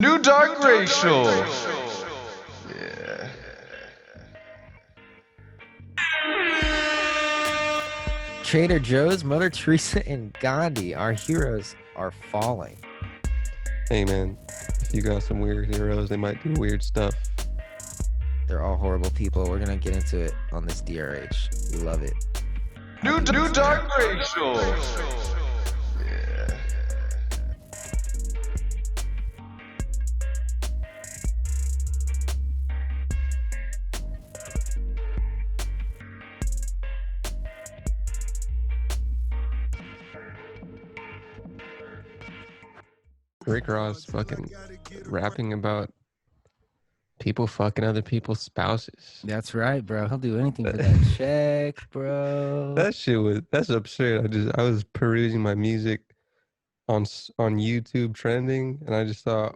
New Dark Racial. Yeah. Trader Joe's, Mother Teresa, and Gandhi, our heroes, are falling. Hey man, if you got some weird heroes, they might do weird stuff. They're all horrible people. We're gonna get into it on this DRH. We love it. New Dark Racial. Yeah. Rick Ross fucking rapping about people fucking other people's spouses. That's right, bro. He'll do anything for that check, bro. That's absurd. I was perusing my music on YouTube trending, and I just saw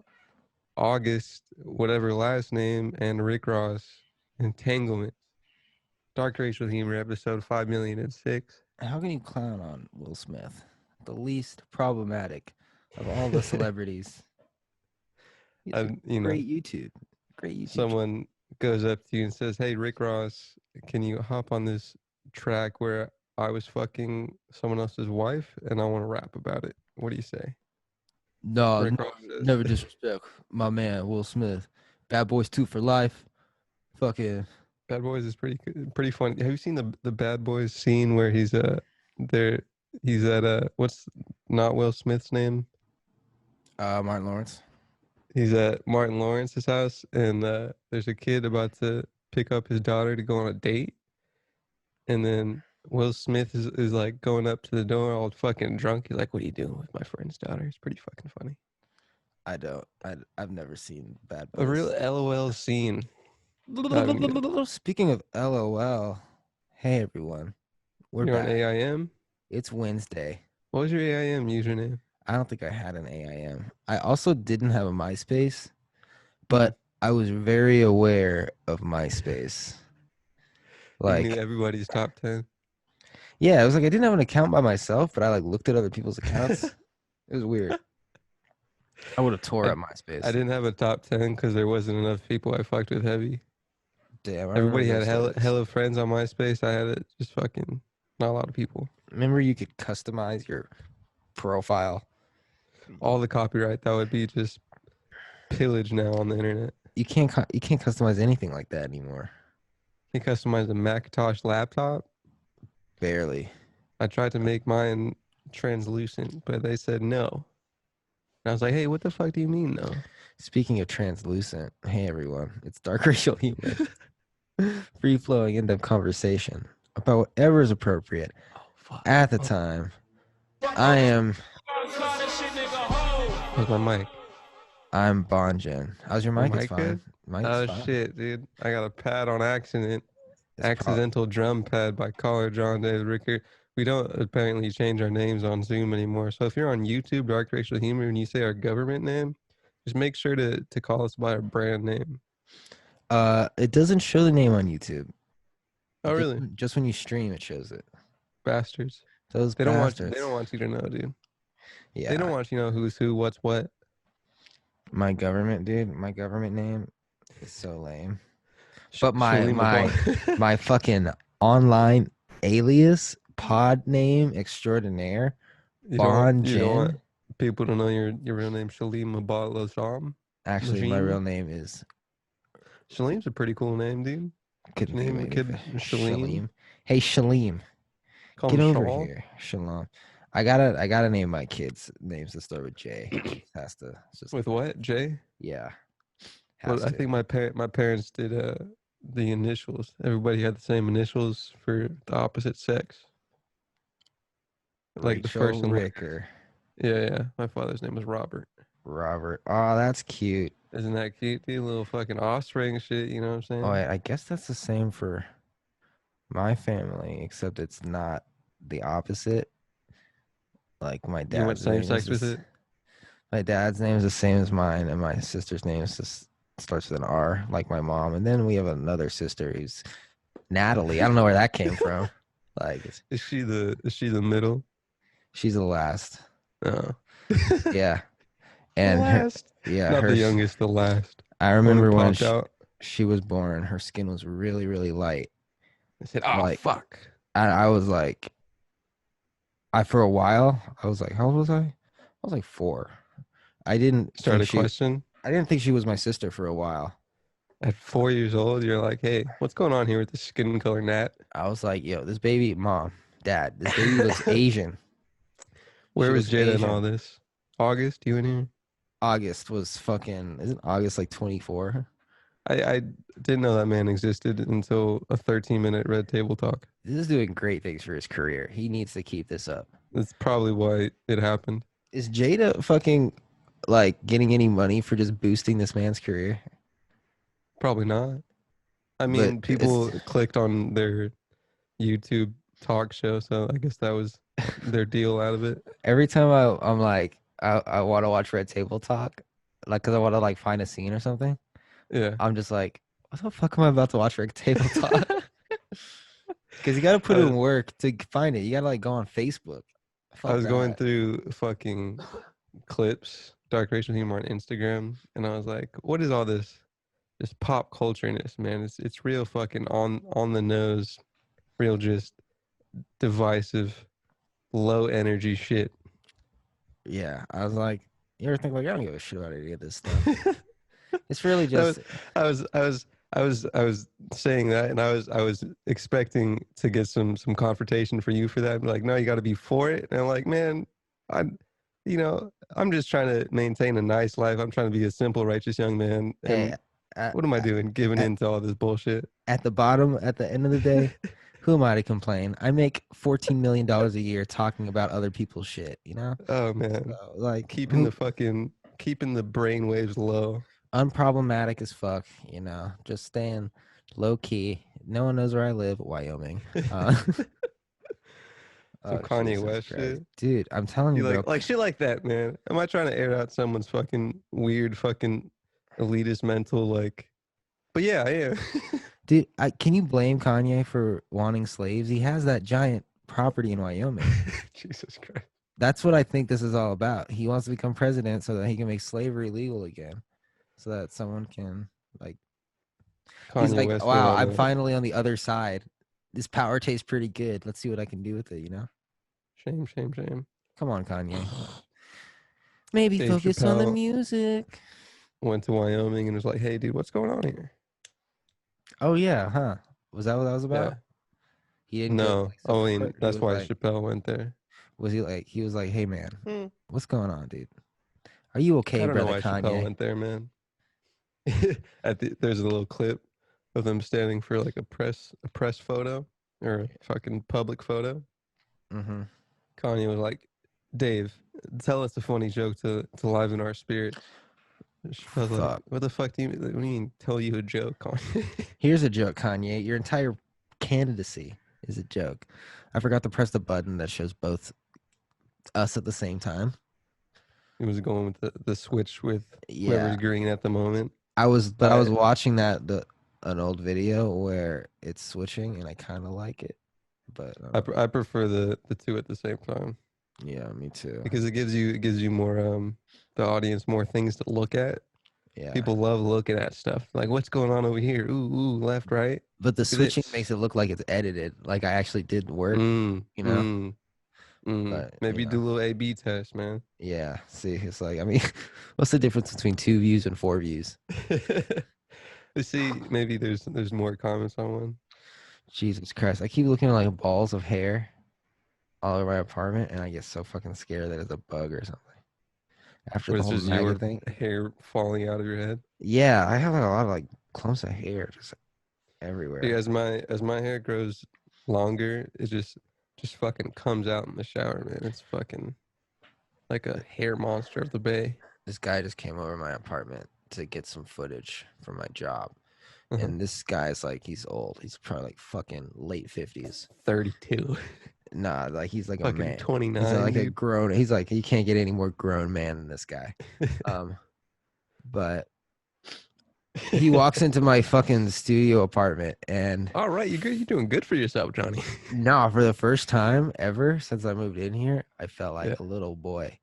August, whatever last name, and Rick Ross entanglement. Dark Racial Humor, episode 5,000,006. How can you clown on Will Smith, the least problematic of all the celebrities? He's a great YouTube. Someone goes up to you and says, "Hey, Rick Ross, can you hop on this track where I was fucking someone else's wife and I want to rap about it? What do you say?" No, Rick Ross says, never disrespect my man Will Smith. Bad Boys 2 for life. Fucking Bad Boys is pretty funny. Have you seen the Bad Boys scene where he's there? He's at what's not Will Smith's name? Martin Lawrence. He's at Martin Lawrence's house, and there's a kid about to pick up his daughter to go on a date, and then Will Smith is like going up to the door all fucking drunk. He's like, "What are you doing with my friend's daughter?" It's pretty fucking funny. I've never seen Bad Boys. A real LOL scene. Speaking of LOL, hey everyone, You're back. On AIM? It's Wednesday. What was your AIM username? I don't think I had an AIM. I also didn't have a MySpace, but I was very aware of MySpace. Like, you knew everybody's top 10? Yeah, it was like I didn't have an account by myself, but I like looked at other people's accounts. It was weird. I would have tore up MySpace. I didn't have a top 10 because there wasn't enough people I fucked with heavy. Damn, everybody had hella friends on MySpace. I had it just fucking not a lot of people. Remember, you could customize your profile. All the copyright that would be just pillaged now on the internet. You can't customize anything like that anymore. You can customize a Macintosh laptop. Barely. I tried to make mine translucent, but they said no. And I was like, "Hey, what the fuck do you mean no?" Speaking of translucent, hey everyone, it's Dark Racial Humor. Free flowing end of conversation about whatever is appropriate at the time. I am. Where's my mic? I'm Bonjen. How's your mic? It's fine. Oh shit, dude! I got a pad on accident. Accidental drum pad by caller John David Ricker. We don't apparently change our names on Zoom anymore. So if you're on YouTube, Dark Racial Humor, and you say our government name, just make sure to call us by our brand name. It doesn't show the name on YouTube. Oh really? Just when you stream, it shows it. Bastards. They don't want you to know, dude. Yeah. They don't want you to know who's who, what's what. My government, dude. My government name is so lame. But my fucking online alias pod name extraordinaire, Bonjen. People don't know your real name, Shalim Mabat. Actually, my real name is. Shalim's a pretty cool name, dude. Could name a kid Shalim. Hey Shalim, get over here, Shalom. I gotta name my kids names that start with J. Has to. With what? J? Yeah. Well, I think my parents did the initials. Everybody had the same initials for the opposite sex. Like Rachel, the first one. Ricker. Yeah. My father's name was Robert. Robert. Oh, that's cute. Isn't that cute, dude? Little fucking offspring shit, you know what I'm saying? Oh, I guess that's the same for my family, except it's not the opposite. Like my dad. You went same sex with it? My dad's name is the same as mine, and my sister's name is just starts with an R, like my mom. And then we have another sister who's Natalie. I don't know where that came from. Like, is she the middle? She's the last. Oh. Yeah. And her, last. yeah, Not her. the youngest, the last. I One who remember when popped out. she was born, her skin was really, really light. I said, "Oh Like, fuck." I was like, for a while, I was like, how old was I? I was like 4. I didn't think Started she, question. I didn't think she was my sister for a while. At 4 years old, you're like, "Hey, what's going on here with the skin color, Nat?" I was like, yo, this baby, mom, dad, this baby looks Asian. Where She was looks Jada in all Asian. this? August, you in here? August was fucking, isn't August like 24? I didn't know that man existed until a 13-minute red table talk. This is doing great things for his career. He needs to keep this up. That's probably why it happened. Is Jada fucking like getting any money for just boosting this man's career? Probably not. I But mean, it's people clicked on their YouTube talk show, so I guess that was their deal out of it. every time I'm like, I want to watch Red Table Talk, like, cause I want to like find a scene or something. Yeah. I'm just like, what the fuck am I about to watch Red Table Talk? Because you got to put I, in work to find it. You got to like go on Facebook. I Fuck was going that. through fucking clips, dark racial humor on Instagram, and I was like, what is all this just pop cultureness, man? It's real fucking on the nose, real just divisive, low energy shit. Yeah, I was like, you ever think like I don't give a shit about any of this stuff. It's really That was, just I was saying that, and I was expecting to get some confrontation for you for that. I'm like, no, you got to be for it. And I'm like, man, I'm just trying to maintain a nice life. I'm trying to be a simple, righteous young man. hey, And at, what am I doing? Giving at, in to all this bullshit. at the bottom, at the end of the day, who am I to complain? I make $14 million a year talking about other people's shit. You know, Oh man, so, like keeping who the brain waves low. unproblematic as fuck. You know, just staying low key. No one knows where I live. Wyoming. Some Oh Kanye Jesus West Christ, shit. dude! I'm telling You you, bro. like shit like that, man. Am I trying to air out someone's fucking weird fucking elitist mental like? But yeah, I am. Dude, can you blame Kanye for wanting slaves? He has that giant property in Wyoming. Jesus Christ. That's what I think this is all about. He wants to become president so that he can make slavery legal again, so that someone can like. He's Kanye like, West went wow, on I'm a finally on the other side. This power tastes pretty good. Let's see what I can do with it. You know? shame. Come on, Kanye. Maybe Dave focus on the Chappelle music. went to Wyoming and was like, "Hey, dude, what's going on here?" Oh yeah, huh? Was that what that was Yeah. about? He didn't go to No, like I mean support. He that's was why like, Chappelle went there. was he like? He was like, hey man, Hmm. what's going on, dude? Are you I okay, don't know brother why Chappelle Kanye? went there, man. There's a little clip of them standing for like a press photo or a fucking public photo. Mm-hmm. Kanye was like, "Dave, tell us a funny joke to liven our spirits." I was like, Fuck. "What the fuck do you mean? What do you mean? Tell you a joke, Kanye?" Here's a joke, Kanye. Your entire candidacy is a joke. I forgot to press the button that shows both us at the same time. He was going with the switch with Yeah, whoever's green at the moment. I was I watching an old video where it's switching, and I kind of like it, but I prefer the two at the same time yeah, me too. because it gives you more the audience more things to look at. Yeah, People love looking at stuff like what's going on over here. Ooh, left, right. but the Look at switching this. makes it look like it's edited, like I actually did work, Mm, you know. mm, mm. But Maybe do a little A/B test, man. yeah. See, it's like I mean, what's the difference between 2 views and 4 views? Let's see. Maybe there's more comments on one. Jesus Christ, I keep looking at like balls of hair all over my apartment, and I get so fucking scared that it's a bug or something. After Or the it's whole just MAGA your thing, hair falling out of your head. yeah, I have like a lot of like clumps of hair just Yeah, everywhere. as my hair grows longer, it just fucking comes out in the shower, man. It's fucking like a hair monster of the bay. This guy just came over my apartment to get some footage for my job, Uh-huh. and this guy's like he's old. He's probably like fucking late 50s. 32. Nah, like he's like a Fucking man. He's 29, like a dude. grown. He's like you can't get any more grown man than this guy. Um, but he walks into my fucking studio apartment, and All right, you good? You're doing good for yourself, Johnny. no, for the first time ever since I moved in here, I felt Yeah. like a little boy.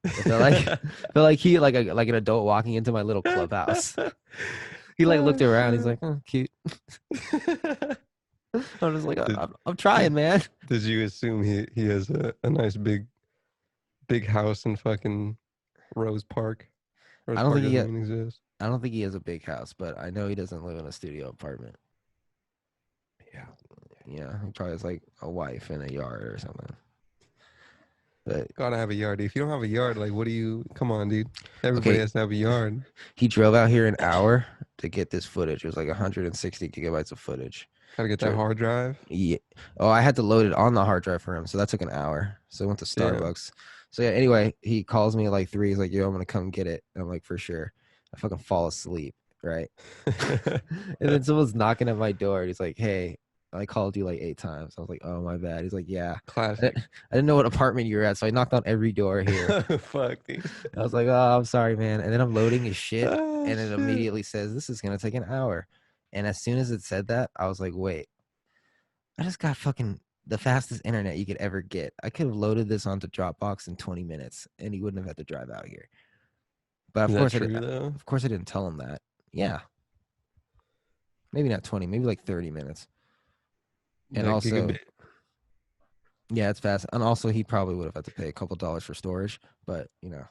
It felt like felt like he like an adult walking into my little clubhouse. He like looked Oh, around. He's shit. like, oh, cute. I'm just like, Did, I'm trying, man. did you assume he has a nice big house in fucking Rose Park? Rose I don't Park think he doesn't ha- even exist. I don't think he has a big house, but I know he doesn't live in a studio apartment. Yeah. Yeah, he probably has like a wife and a yard or something. But Gotta have a yard. If you don't have a yard, like, what do you? Come on, dude. Everybody okay, has to have a yard. he drove out here an hour to get this footage. It was like 160 gigabytes of footage. Gotta get that hard drive. Yeah. Oh, I had to load it on the hard drive for him, so that took an hour. So I went to Damn. Starbucks. So yeah, anyway, he calls me at like 3. He's like, "Yo, I'm gonna come get it." And I'm like, "For sure." I fucking fall asleep, right? And then someone's knocking at my door. And he's like, "Hey, I called you like 8 times." I was like, "Oh, my bad." He's like, "Yeah." Classic. I didn't know what apartment you were at, so I knocked on every door here. Fuck, dude. I was like, "Oh, I'm sorry, man." And then I'm loading his shit, Oh, and it shit. immediately says, "This is gonna take an hour." And as soon as it said that, I was like, "Wait, I just got fucking the fastest internet you could ever get. I could have loaded this onto Dropbox in 20 minutes, and he wouldn't have had to drive out here." But Is that true, though? of course, I didn't tell him that. Yeah, maybe not 20, maybe like 30 minutes. And That also, gigabit. yeah, it's fast. And also, he probably would have had to pay a couple dollars for storage, but you know,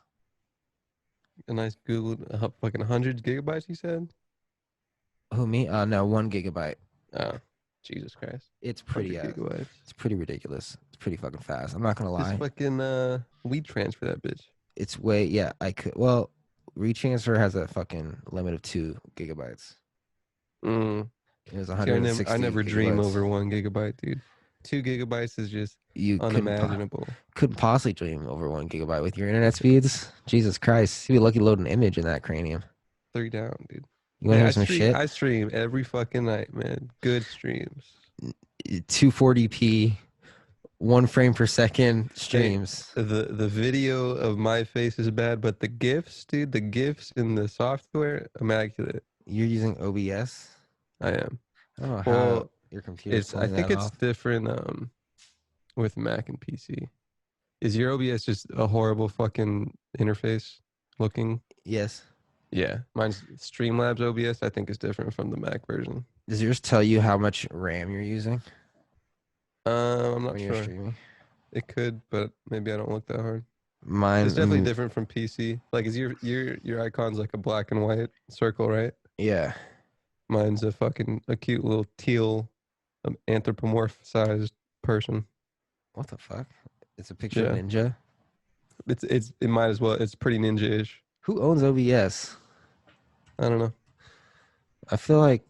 A nice Google, fucking 100 gigabytes, you said? who me? No, 1 gigabyte. Oh, Jesus Christ. It's 100 gigabytes. it's pretty ridiculous. It's pretty fucking fast. I'm not gonna Just lie. fucking we transfer that bitch. It's way, yeah. I could. Well, retransfer has a fucking limit of 2 gigabytes. Mm. It was See, 160 I never dream gigabytes. over 1 gigabyte, dude. 2 gigabytes is just You unimaginable. couldn't possibly dream over 1 gigabyte with your internet speeds. Jesus Christ, you'd be lucky to load an image in that cranium. 3 down, dude. You want to Hey, hear some shit? I stream every fucking night, man. Good streams. 240p, 1 frame per second Hey, streams. the video of my face is bad, but the GIFs, dude, the GIFs in the software, immaculate. You're using OBS. I am. I don't know how Well, your computer's I pulling think that it's off. different with Mac and PC. Is your OBS just a horrible fucking interface looking? Yes. Yeah, mine's Streamlabs OBS. I think is different from the Mac version. Does yours tell you how much RAM you're using I'm not when you're sure. streaming? It could, but maybe I don't look that hard. Mine, It's definitely different from PC. Like, is your icon's like a black and white circle, right? yeah. Mine's a cute little teal, anthropomorphized person. What the fuck? It's a picture of Yeah, Ninja. it might as well. It's pretty ninja-ish. Who owns OBS? I don't know. I feel like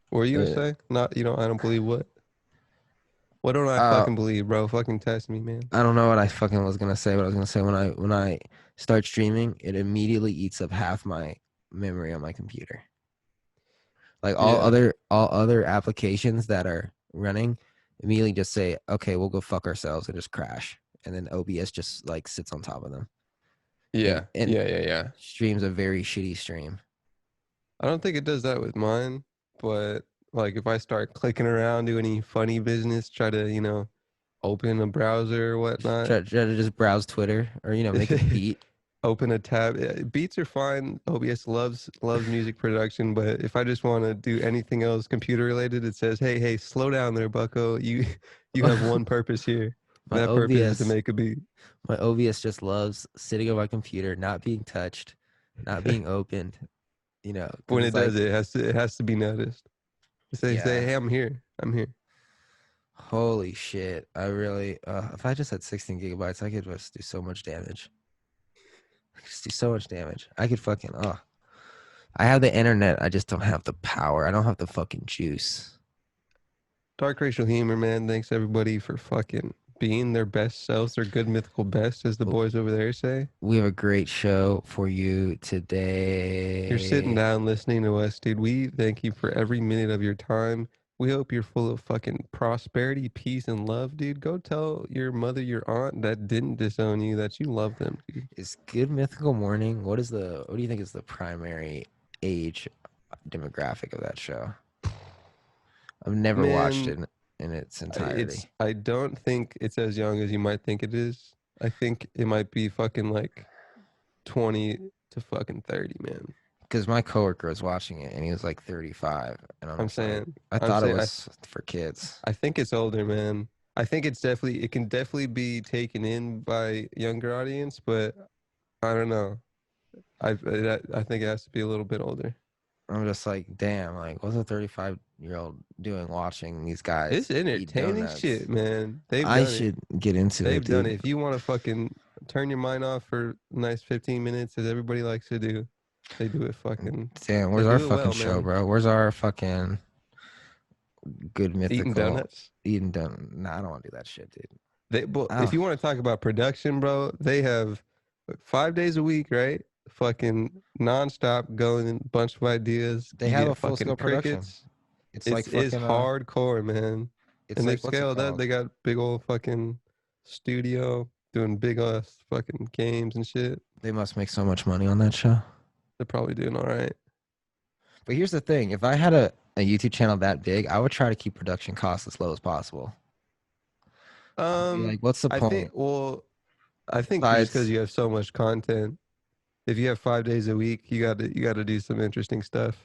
What were you gonna uh, say? Not you know. I don't believe what. What don't I uh, fucking believe, bro? Fucking test me, man. I don't know what I fucking was gonna say. What I was gonna say when I start streaming, it immediately eats up half my memory on my computer. Like Yeah, all other applications that are running immediately just say, okay, we'll go fuck ourselves and just crash, and then OBS just like sits on top of them yeah, and yeah. streams a very shitty stream. I don't think it does that with mine, but like if I start clicking around, do any funny business, try to open a browser or whatnot. Try to just browse Twitter or make a beat. Open a tab. Beats are fine. OBS loves music production, but if I just want to do anything else computer related, it says, "Hey, slow down there, Bucko. You you have one purpose here. My That purpose is to make a beat." My OBS just loves sitting on my computer, not being touched, not being opened. But when Because it it's like, does it, it has to be noticed. Say, yeah, "Hey, I'm here. I'm here." holy shit. I really, if I just had 16 gigabytes, I could just do so much damage. I could just do so much damage. I could fucking, I have the internet. I just don't have the power. I don't have the fucking juice. Dark racial humor, man. Thanks everybody for fucking being their best selves, their good mythical best, as the boys over there say. We have a great show for you today. You're sitting down listening to us, dude. We thank you for every minute of your time. We hope you're full of fucking prosperity, peace, and love, dude. Go tell your mother, your aunt that didn't disown you that you love them, dude. Is Good Mythical Morning, what do you think is the primary age demographic of that show? I've never watched Man, it in its entirety. I don't think it's as young as you might think it is. I think it might be fucking like 20 to fucking 30, man. Because my coworker was watching it and he was like 35, and I'm I'm just like, saying, I I'm thought it saying, was for kids. I think it's older, man. I think it can definitely be taken in by younger audience, but I don't know. I think it has to be a little bit older. I'm just like, damn, like, what's a 35-year-old doing watching these guys It's eat entertaining donuts? shit, man. They've I done it. should get into it, They've done dude. it. If you want to fucking turn your mind off for a nice 15 minutes, as everybody likes to do, they do it fucking. Damn, They where's our do it fucking well, show, man. bro? Where's our fucking good Eating mythical donuts. eating donut? Nah, I don't want to do that shit, dude. But I if don't, you want to talk about production, bro, they have 5 days a week, right? Fucking nonstop going in, bunch of ideas. they You have a get full fucking scale production. crickets. It's like It's fucking hardcore, man. it's And they've like what's it scaled up. called? They got big old fucking studio doing big ass fucking games and shit. They must make so much money on that show. They're probably doing all right. But here's the thing: if I had a YouTube channel that big, I would try to keep production costs as low as possible. I'd be like, what's the I think point? well, I think just because Besides, you have so much content, if you have 5 days a week, you gotta do some interesting stuff.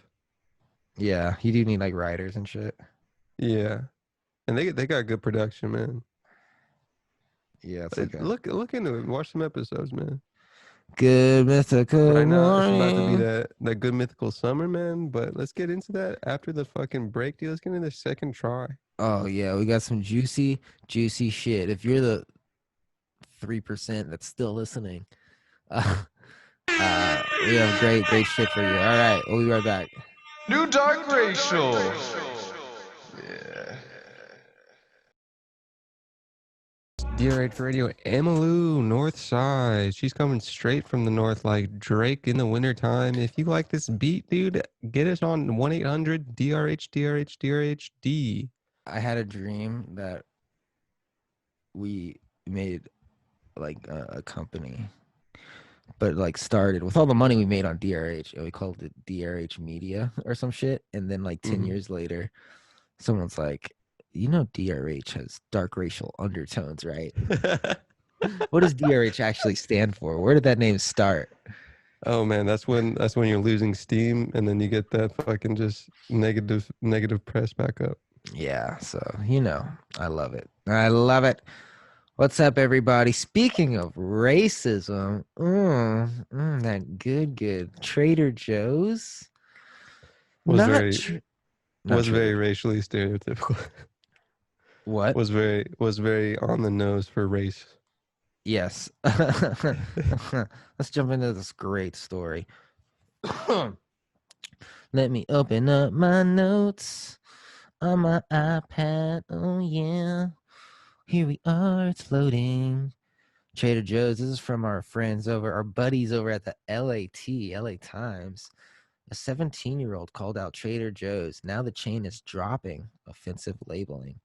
yeah, you do need like writers and shit. Yeah, and they got good production, man. Yeah, it's like a Look into it. Watch some episodes, man. good mythical Right now, it's about to be morning. that good mythical summer, man. But let's get into that after the fucking break, dude. Let's get into the second try. Oh yeah, we got some juicy shit. If you're the 3% that's still listening, uh, we have great shit for you. All right, we'll be right back. New Dark Racial. Yeah. DRH Radio, Emmylou, North Side. She's coming straight from the north like Drake in the wintertime. If you like this beat, dude, get us on 1-800 DRH DRH DRHD. I had a dream that we made like a company, but like started with all the money we made on DRH, and we called it DRH Media or some shit. And then like 10 years later, someone's like, you know, DRH has dark racial undertones, right? What does DRH actually stand for? Where did that name start? Oh man, that's when you're losing steam, and then you get that fucking just negative press back up. Yeah, so you know, I love it. I love it. What's up, everybody? Speaking of racism, that good Trader Joe's. Was Not, very tr- not was Trader very Joe's. racially stereotypical. What? was very on the nose for race. Yes. Let's jump into this great story. Let me open up my notes on my iPad. Oh, yeah. Here we are. It's loading. Trader Joe's. This is from our buddies over at the LA Times. A 17-year-old called out Trader Joe's. Now the chain is dropping offensive labeling.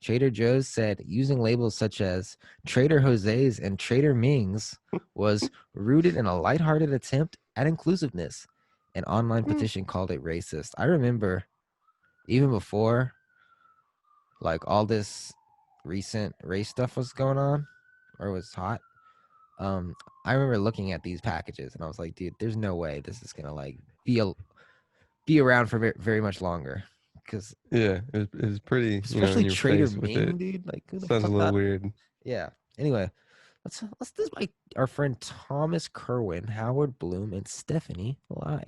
Trader Joe's said using labels such as Trader Jose's and Trader Ming's was rooted in a lighthearted attempt at inclusiveness. An online petition called it racist. I remember even before like all this recent race stuff was going on or was hot. I remember looking at these packages and I was like, dude, there's no way this is gonna like be around for very much longer. Because Yeah, it was pretty, in especially your Trader face with Ming, it. dude. Like, who the Sounds a fuck little thought? weird. Yeah. Anyway, let's this by our friend Thomas Kerwin, Howard Bloom, and Stephanie Lai.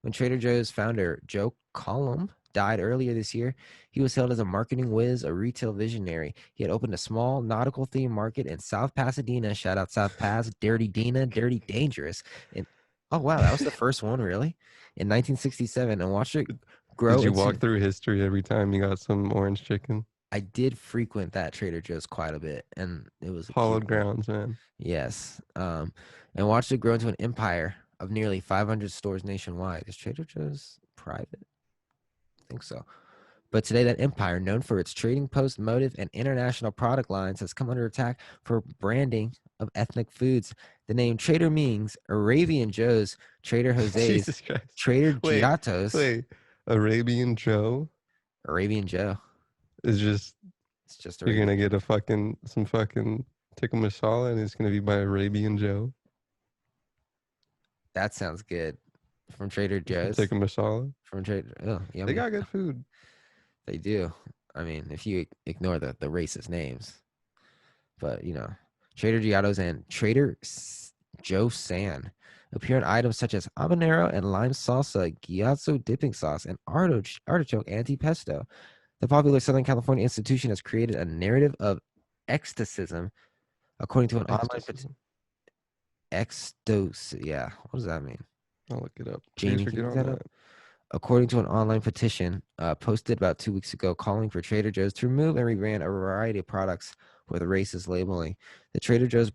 When Trader Joe's founder Joe Columb died earlier this year, he was hailed as a marketing whiz, a retail visionary. He had opened a small nautical themed market in South Pasadena. Shout out South Pass, Dirty Dina, Dirty Dangerous. And oh wow, that was the first one, really? In 1967, and watched it grow Did you into. walk through history every time you got some orange chicken? I did frequent that Trader Joe's quite a bit, and it was a cute Hollowed one. grounds, man. Yes. And watched it grow into an empire of nearly 500 stores nationwide. Is Trader Joe's private? I think so. But today, that empire, known for its trading post motive and international product lines, has come under attack for branding of ethnic foods. The name Trader Ming's, Arabian Joe's, Trader Jose's, Jesus Christ. Trader Wait, Giotto's, wait. Arabian Joe Arabian Joe. is just It's just you're Arabian. gonna get some fucking tikka masala and it's gonna be by Arabian Joe. That sounds good. From Trader Joe's. Tikka masala. From Trader. Oh, They yummy. got good food. They do. I mean, if you ignore the racist names, but Trader Giotto's and Joe San appear in items such as habanero and lime salsa, gyozo dipping sauce, and artichoke anti-pesto. The popular Southern California institution has created a narrative of ecstasyism, according to an online ecstasy. Yeah, what does that mean? I'll look it up. Jamie, Producer, can get you look on that that. up? According to an online petition posted about 2 weeks ago calling for Trader Joe's to remove and rebrand a variety of products with racist labeling. The Trader Joe's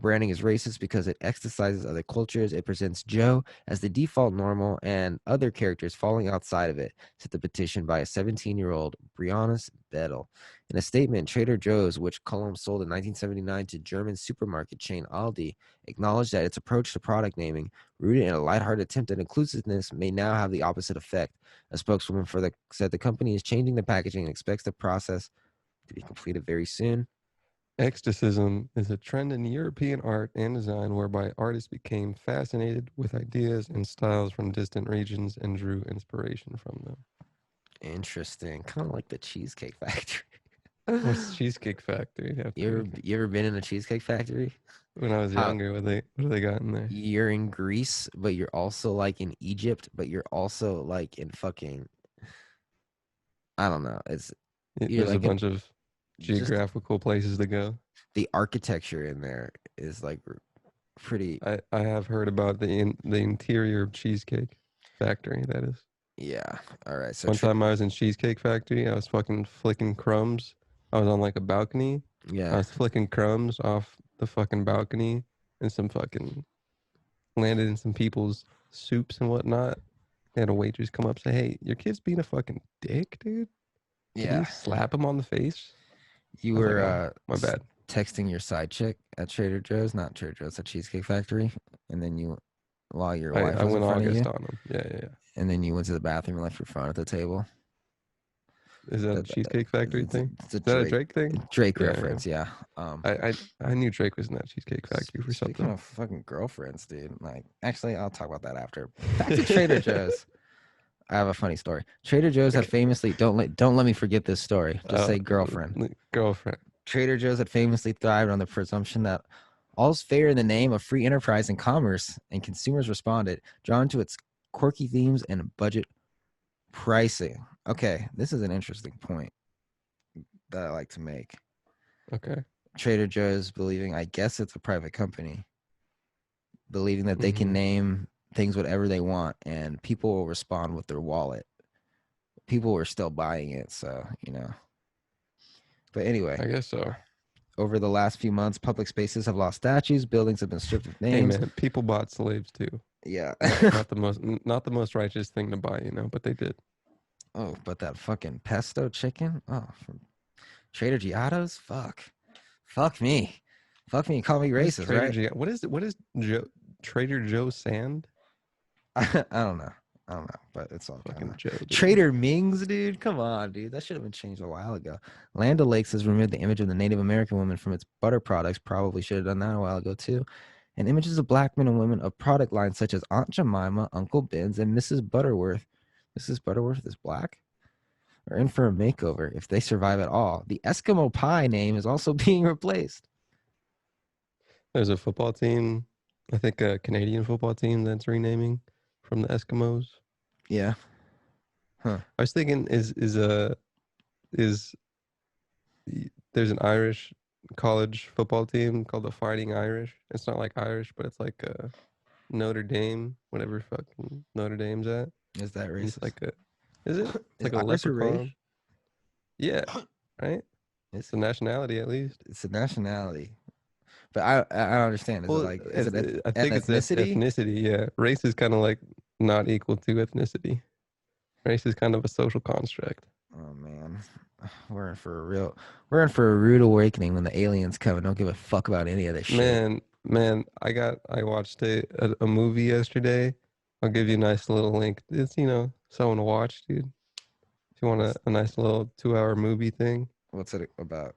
branding is racist because it externalizes other cultures. It presents Joe as the default normal and other characters falling outside of it, said the petition by a 17-year-old Brianna Bettel. In a statement, Trader Joe's, which Cullum sold in 1979 to German supermarket chain Aldi, acknowledged that its approach to product naming, rooted in a lighthearted attempt at inclusiveness, may now have the opposite effect. A spokeswoman said the company is changing the packaging and expects the process to be completed very soon. Ecstasyism is a trend in European art and design whereby artists became fascinated with ideas and styles from distant regions and drew inspiration from them. Interesting. Kind of like the Cheesecake Factory. What's Cheesecake Factory have to do? You ever been in a Cheesecake Factory? When I was How younger, what do they got in there? you're in Greece, but you're also like in Egypt, but you're also like in fucking, I don't know. You're There's a like in bunch of just geographical places to go. the architecture in there is like pretty. I have heard about the interior of Cheesecake Factory. That is. Yeah. All right. So One time I was in Cheesecake Factory. I was fucking flicking crumbs. I was on like a balcony. I yeah. was flicking crumbs off the fucking balcony and some fucking landed in some people's soups and whatnot. They had a waitress come up and say, "Hey, your kid's being a fucking dick, dude. Can Yeah. you slap him on the face?" You I was like, were "Oh, my bad." texting your side chick at Trader Joe's, not Trader Joe's, at Cheesecake Factory, and then while your wife I was in went front of August you, on him. Yeah. and then you went to the bathroom and left your phone at the table. Is that a Cheesecake Factory It's a, thing? it's a Is that a Drake Drake thing? Drake Yeah. reference, yeah. I knew Drake was in that Cheesecake Factory for Speaking something. of fucking girlfriends, dude, like actually, I'll talk about that after. Back to Trader Joe's. I have a funny story. Trader Joe's had famously don't let me forget this story. Just say girlfriend. Girlfriend. Trader Joe's had famously thrived on the presumption that all's fair in the name of free enterprise and commerce, and consumers responded, drawn to its quirky themes and budget pricing. Okay, this is an interesting point that I like to make. Okay. Trader Joe's believing, I guess it's a private company, believing that they can name things whatever they want and people will respond with their wallet. People were still buying it, so. But anyway. I guess so. Over the last few months, public spaces have lost statues, buildings have been stripped of names. Hey man, people bought slaves too. Yeah. not the most righteous thing to buy, but they did. Oh, but that fucking pesto chicken? Oh, from Trader Giotto's? Fuck me. Call me racist, right? What is Trader Joe Sand? I don't know, but it's all Fucking Joe. Dude. Trader Ming's, dude. Come on, dude. That should have been changed a while ago. Land O'Lakes has removed the image of the Native American woman from its butter products. Probably should have done that a while ago too. And images of black men and women of product lines such as Aunt Jemima, Uncle Ben's, and Mrs. Butterworth. Mrs. Butterworth is black? Are in for a makeover if they survive at all. The Eskimo Pie name is also being replaced. There's a football team, I think a Canadian football team that's renaming from the Eskimos. Yeah. Huh. I was thinking is there's an Irish college football team called the Fighting Irish. It's not like Irish, but it's like Notre Dame, whatever fucking Notre Dame's at. Is that racist? Is it? It's like a Irish a leprechaun. race? Yeah, right? It's a nationality at least. It's a nationality. But I don't understand. Is it I think ethnicity? It's ethnicity, yeah. Race is kind of like not equal to ethnicity. Race is kind of a social construct. Oh man. We're in for a rude awakening when the aliens come and don't give a fuck about any of this shit. Man, I watched a movie yesterday. I'll give you a nice little link. It's someone to watch, dude. If you want a nice little 2-hour movie thing. What's it about?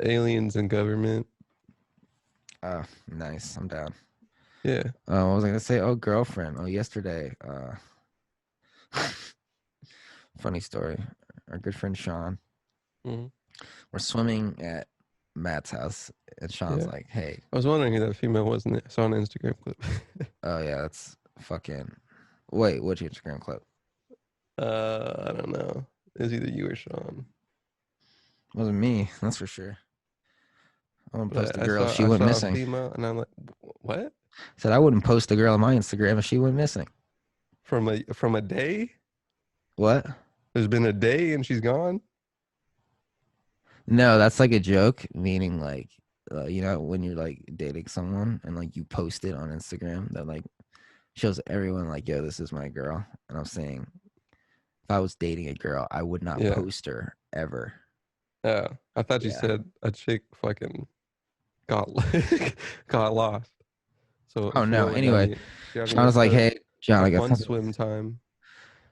Aliens and government. Nice. I'm down. Yeah. What was I gonna say? Oh, girlfriend. Oh, yesterday. Funny story. Our good friend Sean. Mhm. We're swimming at Matt's house, and Sean's Yeah. like, "Hey, I was wondering who that female was. I saw an Instagram clip. oh yeah, that's fucking. Wait, what's your Instagram clip? I don't know. It was either you or Sean. Wasn't me, that's for sure. I wouldn't post But a I girl if saw she I went saw a missing. female, and I'm like, what? Said I wouldn't post a girl on my Instagram if she went missing. From a day? What? There's been a day and she's gone. No, that's like a joke, meaning like, when you're like dating someone and like you post it on Instagram that like shows everyone like, yo, this is my girl. And I'm saying, if I was dating a girl, I would not Yeah. post her ever. Yeah. I thought you Yeah. said a chick fucking got got lost. So Oh she no. only got Anyway, me. She got me John was like, "Hey, John, a I got fun something. swim time.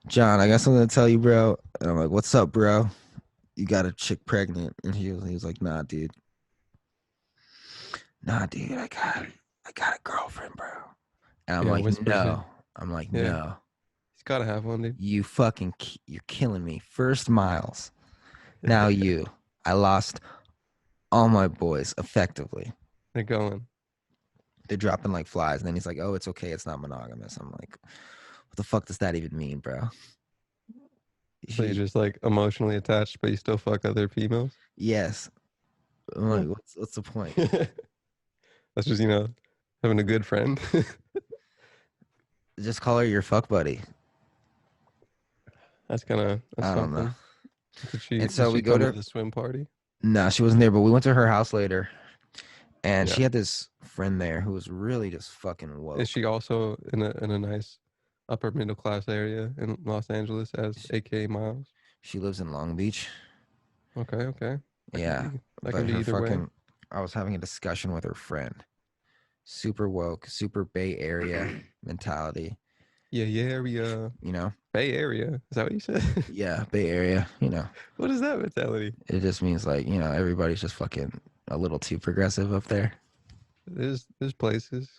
John, I got something to tell you, bro." And I'm like, "What's up, bro? You got a chick pregnant?" And he was like, "Nah, dude. Nah, dude. I got a girlfriend, bro." And I'm Yeah, like, whispers it. "No." I'm like, Yeah, "No. he's gotta have one, dude. You're killing me. First Miles. Now you. I lost all my boys effectively. They're going. They're dropping like flies." And then he's like, "Oh, it's okay. It's not monogamous." I'm like, "What the fuck does that even mean, bro?" So you're just like emotionally attached, but you still fuck other females. Yes. I'm Huh. like, what's the point? That's just having a good friend. Just call her your fuck buddy. That's I don't know. something. Did she And did so we she go come to to the swim party? no, she wasn't there, but we went to her house later, and Yeah. she had this friend there who was really just fucking Is woke. she also in a nice upper middle class area in Los Angeles as AKA Miles? She lives in Long Beach. Okay, okay. Yeah, That but can be her either way. fucking. I was having a discussion with her friend. Super woke, super Bay Area mentality. Yeah, area. You know? Bay Area. Is that what you said? Yeah, Bay Area. What is that mentality? It just means like everybody's just fucking a little too progressive up there. There's places.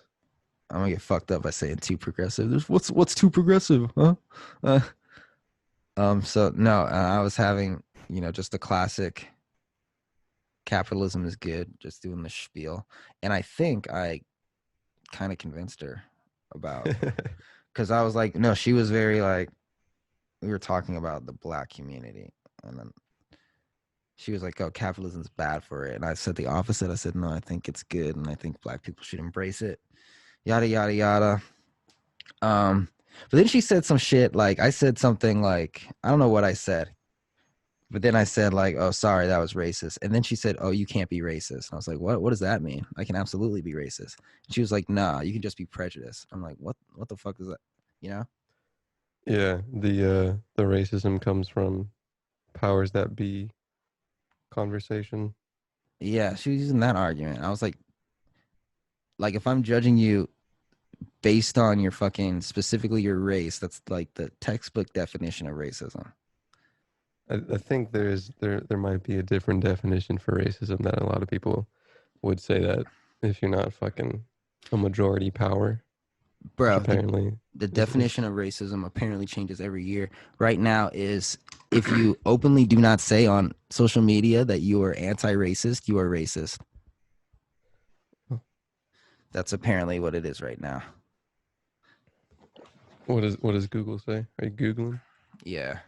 I'm gonna get fucked up by saying too progressive. What's too progressive, huh? Uh, so no, I was having, just the classic capitalism is good, just doing the spiel. And I think I kind of convinced her about, because I was like, no, she was very like, we were talking about the black community. And then she was like, oh, capitalism's bad for it. And I said the opposite. I said, no, I think it's good. And I think black people should embrace it. Yada, yada, yada. But then she said some shit. Like, I said something like, I don't know what I said. But then I said like, "Oh, sorry, that was racist." And then she said, "Oh, you can't be racist." And I was like, "What? What does that mean? I can absolutely be racist." And she was like, "Nah, you can just be prejudiced." I'm like, "What? What the fuck is that?" You know? Yeah, the racism comes from powers that be conversation. Yeah, she was using that argument. I was like, if I'm judging you based on your fucking specifically your race, that's like the textbook definition of racism. I think there might be a different definition for racism that a lot of people would say that if you're not fucking a majority power, which Bro, apparently the is definition of racism apparently changes every year. Right now is if you openly do not say on social media that you are anti-racist, you are racist. That's apparently what it is right now. what does Google say? Are you Googling? Yeah.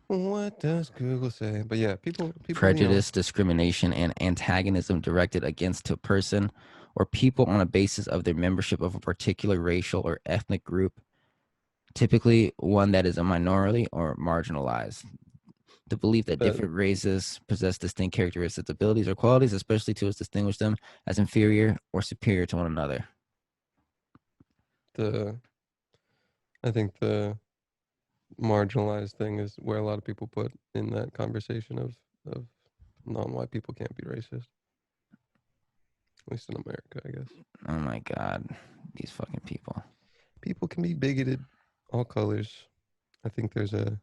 What does Google say? But yeah, people Prejudice, discrimination, and antagonism directed against a person or people on a basis of their membership of a particular racial or ethnic group, typically one that is a minority or marginalized. The belief that that different races possess distinct characteristics, abilities, or qualities, especially to distinguish them as inferior or superior to one another. the I think the marginalized thing is where a lot of people put in that conversation of non-white people can't be racist, at least in America, I guess. Oh my God, these fucking people. People can be bigoted, all colors. I think there's a,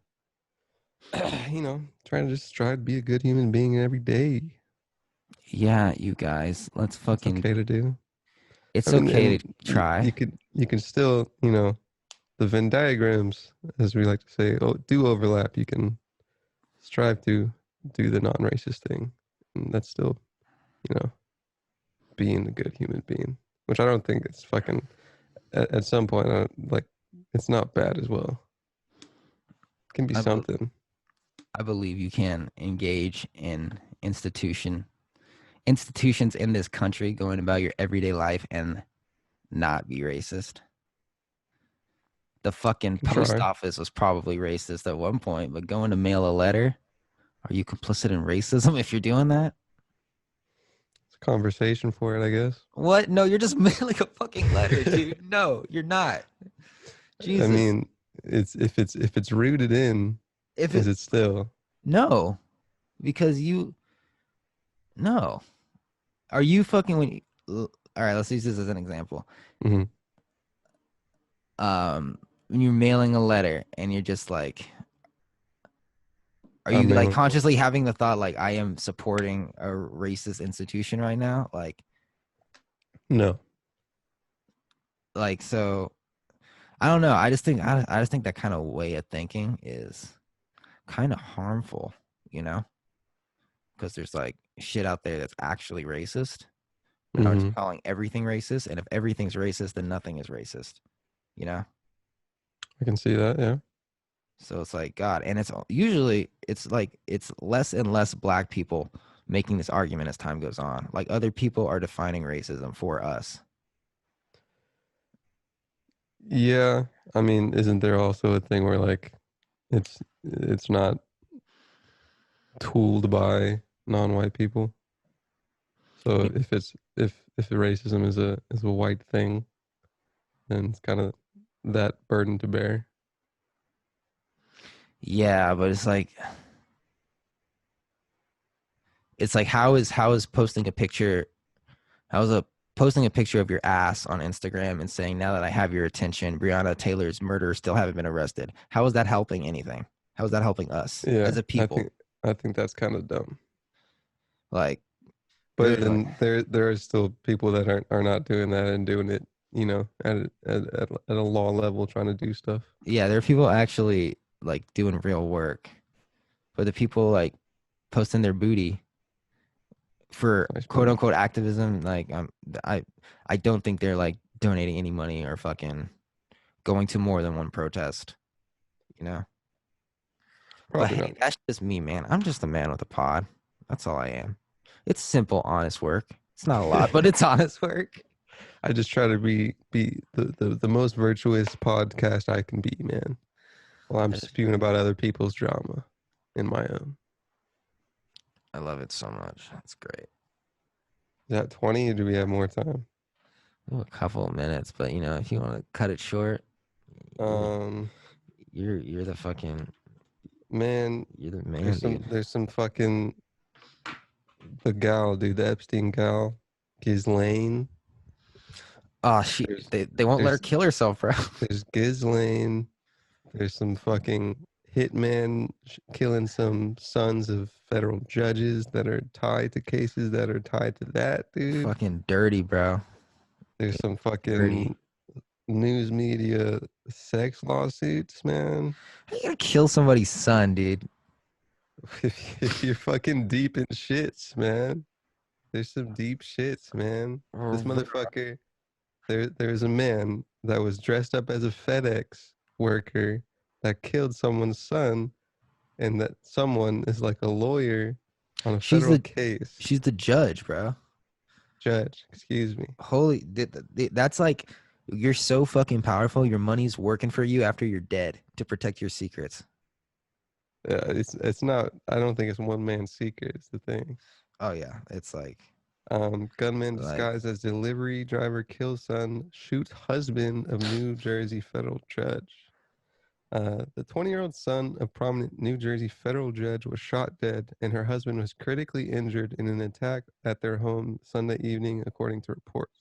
trying to just try to be a good human being every day. Yeah, you guys, let's It's fucking. okay to do. It's I mean, okay and to try. you can still, the Venn diagrams, as we like to say, do overlap. You can strive to do the non-racist thing, and that's still, you know, being a good human being. Which I don't think it's fucking. At some point, like, it's not bad as well. It can be I, bel something. I believe you can engage in institutions in this country, going about your everyday life and not be racist. The fucking Can post try. office was probably racist at one point, but going to mail a letter, are you complicit in racism if you're doing that? It's a conversation for it, I guess. What? No, you're just mailing a fucking letter, dude. No, you're not. I Jesus. mean, if it's rooted in, If is it it still? no, because you no. Are you fucking when you, all right, let's use this as an example. Hmm. When you're mailing a letter and you're just like, are I'm you like mailing. consciously having the thought like I am supporting a racist institution right now? No, Like so I don't know. I just think that kind of way of thinking is kind of harmful, you know? Because there's like shit out there that's actually racist. Now we're just hmm calling everything racist, and if everything's racist, then nothing is racist, you know? I can see that. Yeah, So it's like God, and usually it's like it's less and less black people making this argument as time goes on. Like other people are defining racism for us. yeah. I mean, isn't there also a thing where like it's not tooled by non-white people? So if racism is a white thing, then it's kind of that burden to bear. Yeah, but it's like how is posting a picture how's a posting a picture of your ass on Instagram and saying now that I have your attention, Breonna Taylor's murderer still haven't been arrested. How is that helping anything? How is that helping us Yeah, as a people? I think that's kind of dumb. Like But literally. then there are still people that are not doing that and doing it, at a law level, trying to do stuff. Yeah, there are people actually like doing real work. But the people like posting their booty for Nice quote booty. unquote activism, I I don't think they're like donating any money or fucking going to more than one protest, you know? But Probably hey, not. that's just me, man. I'm just a man with a pod. That's all I am. It's simple, honest work. It's not a lot, but it's honest work. I just try to be the most virtuous podcast I can be, man. While I'm I just spewing about other people's drama in my own. I love it so much. That's great. Is that 20 or do we have more time? A couple of minutes, but if you want to cut it short, you're Um, you're the fucking man, you're the man, dude. there's some fucking the gal, dude, the Epstein gal, Ghislaine. Oh, she There's they won't let her there's kill herself, bro. there's Ghislaine. There's some fucking hitman killing some sons of federal judges that are tied to cases that are tied to that, dude. Fucking dirty, bro. There's some Dirty. fucking news media sex lawsuits, man. How you gonna kill somebody's son, dude? If you're fucking deep in shits, man. There's some deep shits, man. This motherfucker, there's a man that was dressed up as a FedEx worker that killed someone's son, and that someone is like a lawyer on a She's federal the case. she's the judge, bro. Judge, excuse me. Holy, that's like you're so fucking powerful. Your money's working for you after you're dead to protect your secrets. Yeah, it's not. I don't think it's one man's secret. It's the thing. Oh yeah, it's Gunman like disguised as delivery driver kills son, shoots husband of New Jersey federal judge. The 20-year-old son of prominent New Jersey federal judge was shot dead, and her husband was critically injured in an attack at their home Sunday evening, according to reports.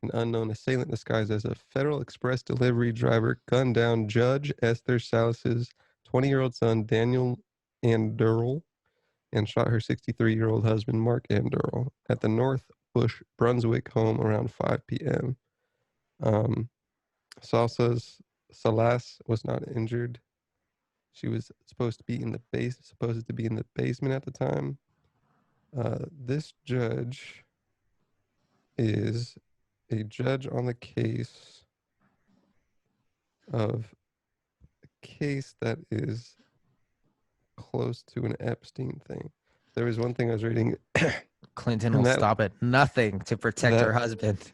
An unknown assailant disguised as a Federal Express delivery driver gunned down Judge Esther Salas's 20-year-old son, Daniel Anderl, and shot her 63-year-old husband, Mark Anderl, at the North Bush, Brunswick home around 5 p.m. Salsa's Salas was not injured. She was supposed to be in the basement at the time. This judge is a judge on the case of a case that is close to an Epstein thing. There was one thing I was reading. Clinton And will that- stop at nothing to protect her husband.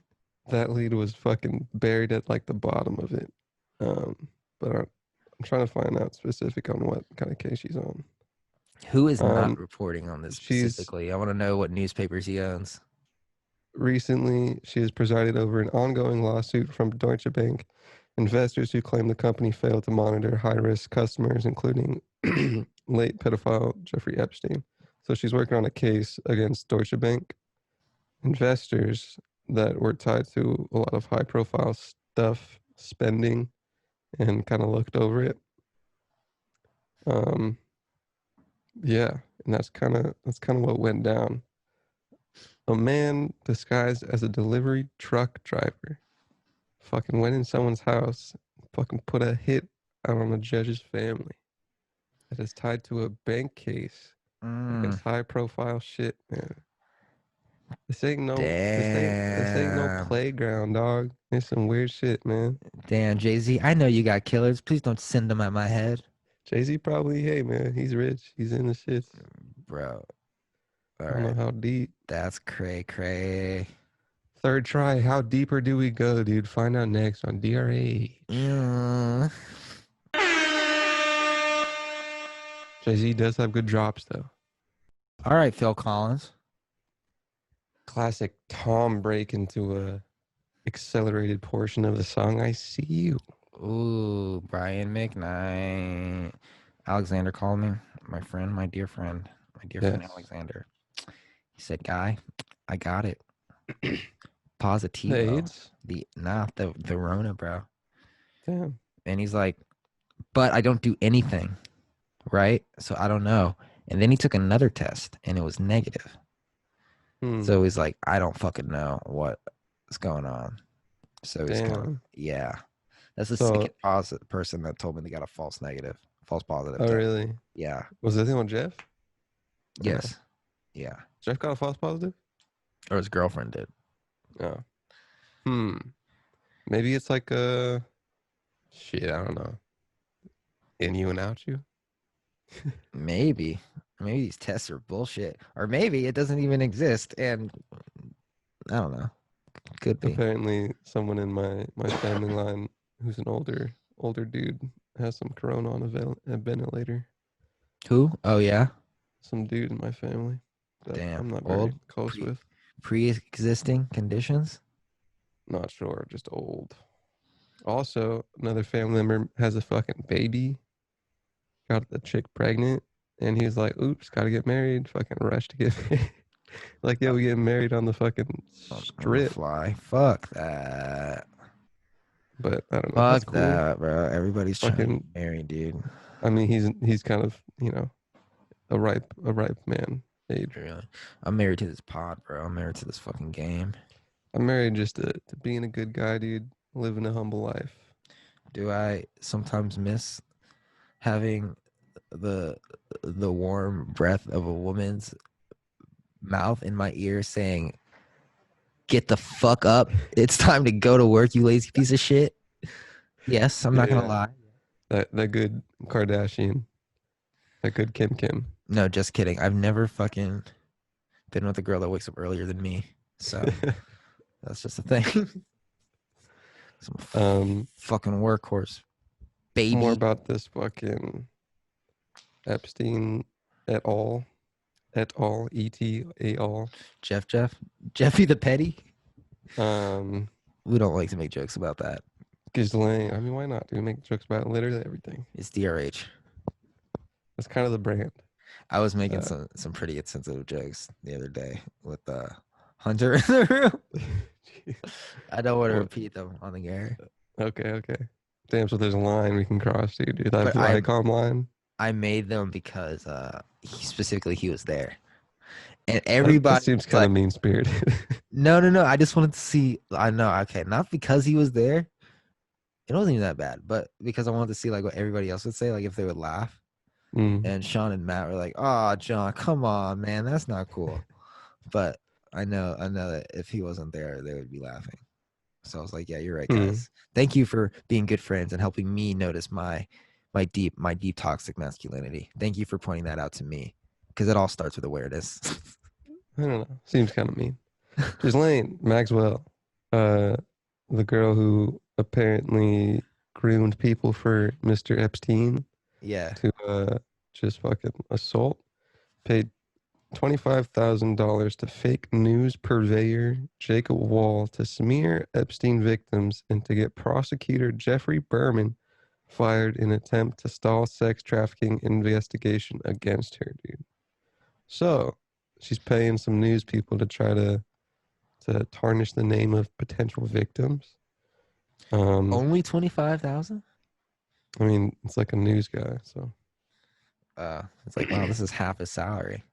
That lead was fucking buried at like the bottom of it. But I'm trying to find out specific on what kind of case she's on. Who is not reporting on this she's- specifically? I want to know what newspapers he owns. Recently, she has presided over an ongoing lawsuit from Deutsche Bank investors who claim the company failed to monitor high-risk customers, including late pedophile Jeffrey Epstein. So she's working on a case against Deutsche Bank investors that were tied to a lot of high-profile stuff, spending, and kind of looked over it. Yeah, and that's kind of what went down. A man disguised as a delivery truck driver fucking went in someone's house, fucking put a hit out on a judge's family that is tied to a bank case against high profile shit, man. This ain't no playground, dog. It's some weird shit, man. Damn, Jay-Z, I know you got killers. Please don't send them at my head. Jay-Z probably, hey man, he's rich. He's in the shits. Bro. I don't know how deep. That's cray. Third try. How deeper do we go, dude? Find out next on DRH. Jay-Z does have good drops, though. All right, Phil Collins. Classic Tom break into a accelerated portion of the song I See You. Ooh, Brian McKnight. Alexander called me. My dear friend Alexander. He said, "Guy, I got it. Positivo. AIDS? The Rona, bro." Damn. And he's like, "But I don't do anything, right? So I don't know." And then he took another test, and it was negative. So he's like, "I don't fucking know what's going on." So he's kind of, yeah. That's the second person that told me they got a false positive. Oh, test. really? Yeah. Was the thing on Jeff? Yes. Yeah. Jeff got a false positive? Or his girlfriend did. Oh. Maybe it's like a shit, I don't know. In you and out you? Maybe these tests are bullshit. Or maybe it doesn't even exist and I don't know. Could be. Apparently someone in my family line who's an older dude has some corona on a ventilator. Who? Oh yeah. Some dude in my family that Damn. I'm not very close with. Pre-existing conditions? Not sure, just old. Also, another family member has a fucking baby. Got the chick pregnant, and he's like, "Oops, gotta get married." Fucking rush to get married. Like, yo, we getting married on the fucking strip. Fly. Fuck that. But I don't know. That's Fuck cool. that, bro. Everybody's trying to get married, dude. I mean, he's kind of, a ripe man age. Really. I'm married to this pod, bro. I'm married to this fucking game. I'm married just to being a good guy, dude. Living a humble life. Do I sometimes miss having the warm breath of a woman's mouth in my ear saying, "Get the fuck up. It's time to go to work, you lazy piece of shit." Yes, I'm not going to lie. That good Kardashian. That good Kim. No, just kidding. I've never fucking been with a girl that wakes up earlier than me. So that's just a thing. Some fucking workhorse. Baby. More about this fucking Epstein et al. E-T-A-L. Jeffy the Petty. We don't like to make jokes about that. Ghislaine. I mean, why not? We make jokes about literally everything. It's DRH. That's kind of the brand. I was making some pretty insensitive jokes the other day with Hunter in the room. I don't want to repeat them on the air. Okay. Damn, so there's a line we can cross, dude. That But icon line. I made them because specifically he was there, and That everybody seems was kind like, of mean spirited. no, no, no. I just wanted to see. I know, okay, not because he was there. It wasn't even that bad, but because I wanted to see like what everybody else would say, like if they would laugh. Mm, And Sean and Matt were like, "Oh, John, come on, man, that's not cool." But I know that if he wasn't there, they would be laughing. So I was like, "Yeah, you're right, mm, guys. Thank you for being good friends and helping me notice my deep toxic masculinity. Thank you for pointing that out to me, because it all starts with awareness." I don't know. Seems kind of mean. Ghislaine Maxwell, uh, the girl who apparently groomed people for Mr. Epstein Yeah. to just fucking assault, paid $25,000 to fake news purveyor Jacob Wall to smear Epstein victims and to get prosecutor Jeffrey Berman fired in attempt to stall sex trafficking investigation against her, dude. So she's paying some news people to try to tarnish the name of potential victims. Only 25,000. I mean, it's like a news guy, so It's like, wow, this is half his salary.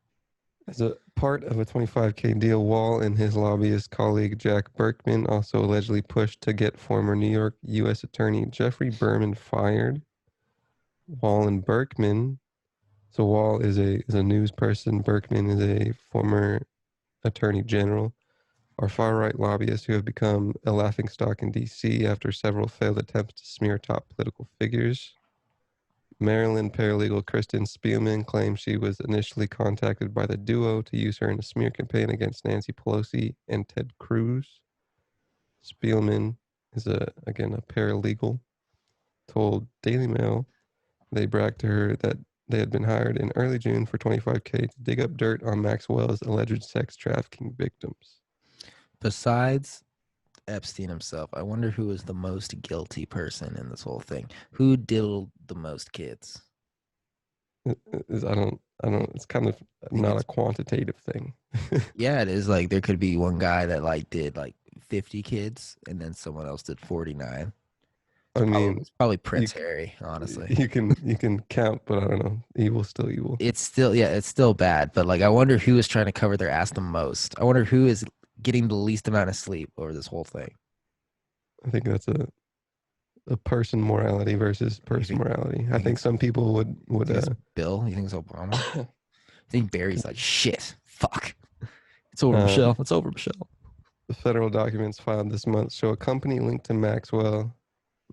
as a part of a 25K deal, Wall and his lobbyist colleague Jack Berkman also allegedly pushed to get former New York U.S. Attorney Jeffrey Berman fired. Wall and Berkman. So Wall is a news person. Berkman is a former attorney general. Are far right lobbyists who have become a laughingstock in D.C. after several failed attempts to smear top political figures. Maryland paralegal Kristen Spielman claimed she was initially contacted by the duo to use her in a smear campaign against Nancy Pelosi and Ted Cruz. Spielman is again a paralegal, told Daily Mail they bragged to her that they had been hired in early June for 25K to dig up dirt on Maxwell's alleged sex trafficking victims. Besides Epstein himself, I wonder who is the most guilty person in this whole thing. Who diddled the most kids? I don't, it's kind of Think not it's a quantitative thing. Yeah, it is. Like there could be one guy that like did like 50 kids, and then someone else did 49. I mean, It's probably you Prince Harry, honestly. you can count, but I don't know. Evil's still evil. It's still, yeah, it's still bad, but like I wonder who is trying to cover their ass the most. I wonder who is getting the least amount of sleep over this whole thing. I think that's a person morality versus You person think morality. you I think think it's some people would think it's Bill? You think it's Obama? I think Barry's could- like shit. Fuck. It's over, um, Michelle. It's over, Michelle. the federal documents filed this month show a company linked to Maxwell.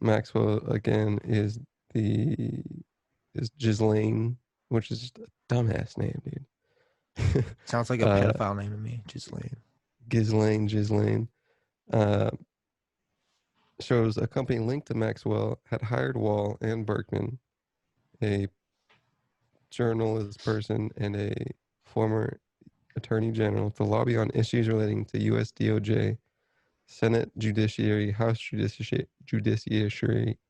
Maxwell again the is Ghislaine, which is just a dumbass name, dude. Sounds like a uh, pedophile name to me, Ghislaine. Ghislaine. Uh, shows a company linked to Maxwell had hired Wall and Berkman, a journalist person and a former attorney general, to lobby on issues relating to U.S. DOJ, Senate Judiciary, House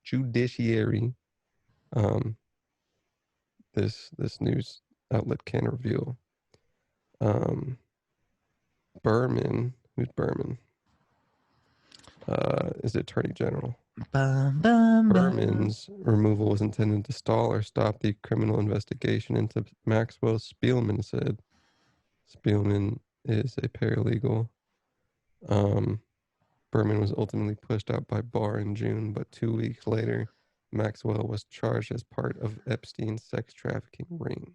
Judiciary. Um, this news outlet can reveal. Um, Berman, who's Berman? Is the attorney general. Bum, bum, bum. Berman's removal was intended to stall or stop the criminal investigation into Maxwell, Spielman said. Spielman is a paralegal. Um, Berman was ultimately pushed out by Barr in June, but 2 weeks later, Maxwell was charged as part of Epstein's sex trafficking ring.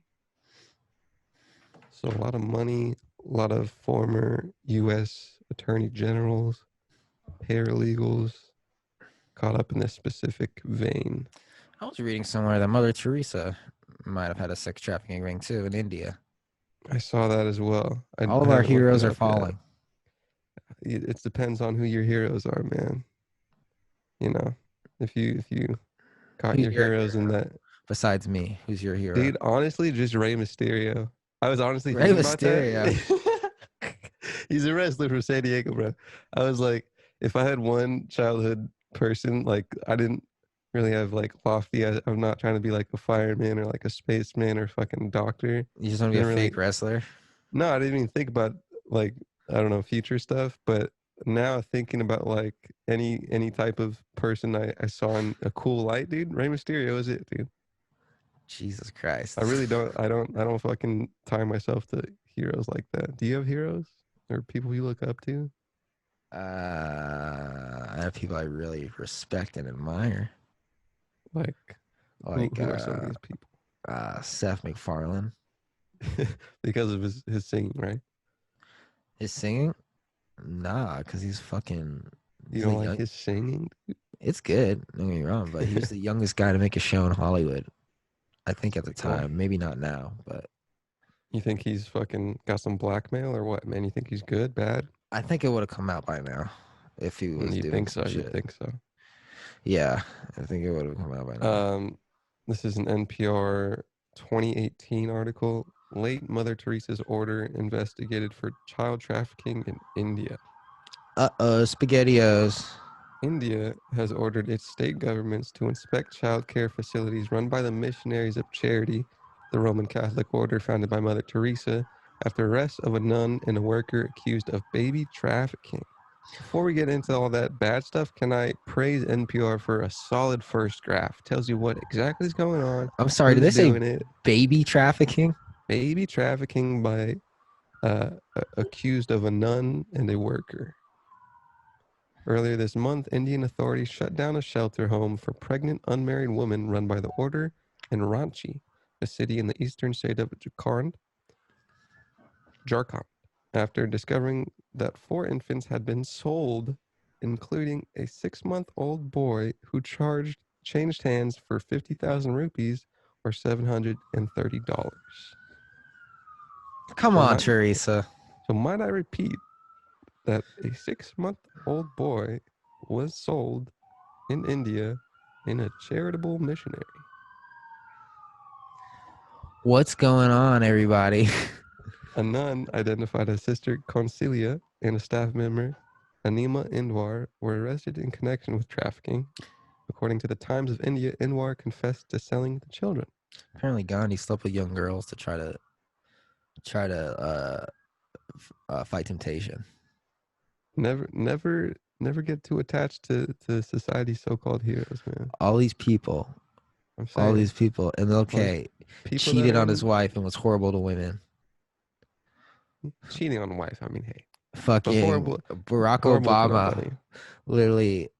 So a lot of money, a lot of former U.S. attorney generals, paralegals caught up in this specific vein. I was reading somewhere that Mother Teresa might have had a sex trafficking ring too in India. I saw that as well. All of I our haven't looked heroes it are up yet. falling. It depends on who your heroes are, man. You know, if you got Who's your your heroes in hero that, besides me? Who's your hero? dude. Honestly, just Rey Mysterio. I was honestly Rey thinking about Mysterio. that. He's a wrestler from San Diego, bro. I was like, if I had one childhood person, like I didn't really have like lofty. I'm not trying to be like a fireman or like a spaceman or fucking doctor. You just want to be a Didn't really. fake wrestler? No, I didn't even think about like I don't know future stuff, but now thinking about like any type of person I saw in a cool light, dude. Rey Mysterio is it, dude. Jesus Christ. I really don't. I don't fucking tie myself to heroes like that. Do you have heroes or people you look up to? I have people I really respect and admire, Like like who are some of these people? Seth MacFarlane. Because of his singing, right? His singing, nah, because You he's don't the like young. his singing? It's good. Don't get me wrong, but he was the youngest guy to make a show in Hollywood. I think at the Well, time, maybe not now, but you think he's fucking got some blackmail or what, man? You think he's good, bad? I think it would have come out by now if he was You doing think some so? You shit. think so? Yeah, I think it would have come out by now. This is an NPR 2018 article. Late Mother Teresa's order investigated for child trafficking in India. SpaghettiOs. India has ordered its state governments to inspect child care facilities run by the Missionaries of Charity, the Roman Catholic order founded by Mother Teresa, after arrest of a nun and a worker accused of baby trafficking. Before we get into all that bad stuff, can I praise NPR for a solid first draft? Tells you what exactly is going on, I'm sorry, did who's they say doing it. baby trafficking? Baby trafficking by accused of a nun and a worker. Earlier this month, Indian authorities shut down a shelter home for pregnant unmarried women run by the order in Ranchi, a city in the eastern state of Jharkhand, after discovering that 4 infants had been sold, including a 6-month-old boy who changed hands for 50,000 rupees or $730. Come So on, might Teresa. so might I repeat that a 6-month-old boy was sold in India in a charitable missionary. What's going on, everybody? A nun identified as Sister Consilia and a staff member, Anima Indwar, were arrested in connection with trafficking. According to the Times of India, Indwar confessed to selling the children. Apparently, Gandhi slept with young girls to try to fight temptation. Never get too attached to society's so-called heroes, man. All these people, I'm all saying these people, and all these okay, people that cheated are on his in wife and was horrible to women. cheating on wife. I mean, hey, but Fucking Barack horrible to Obama nobody. literally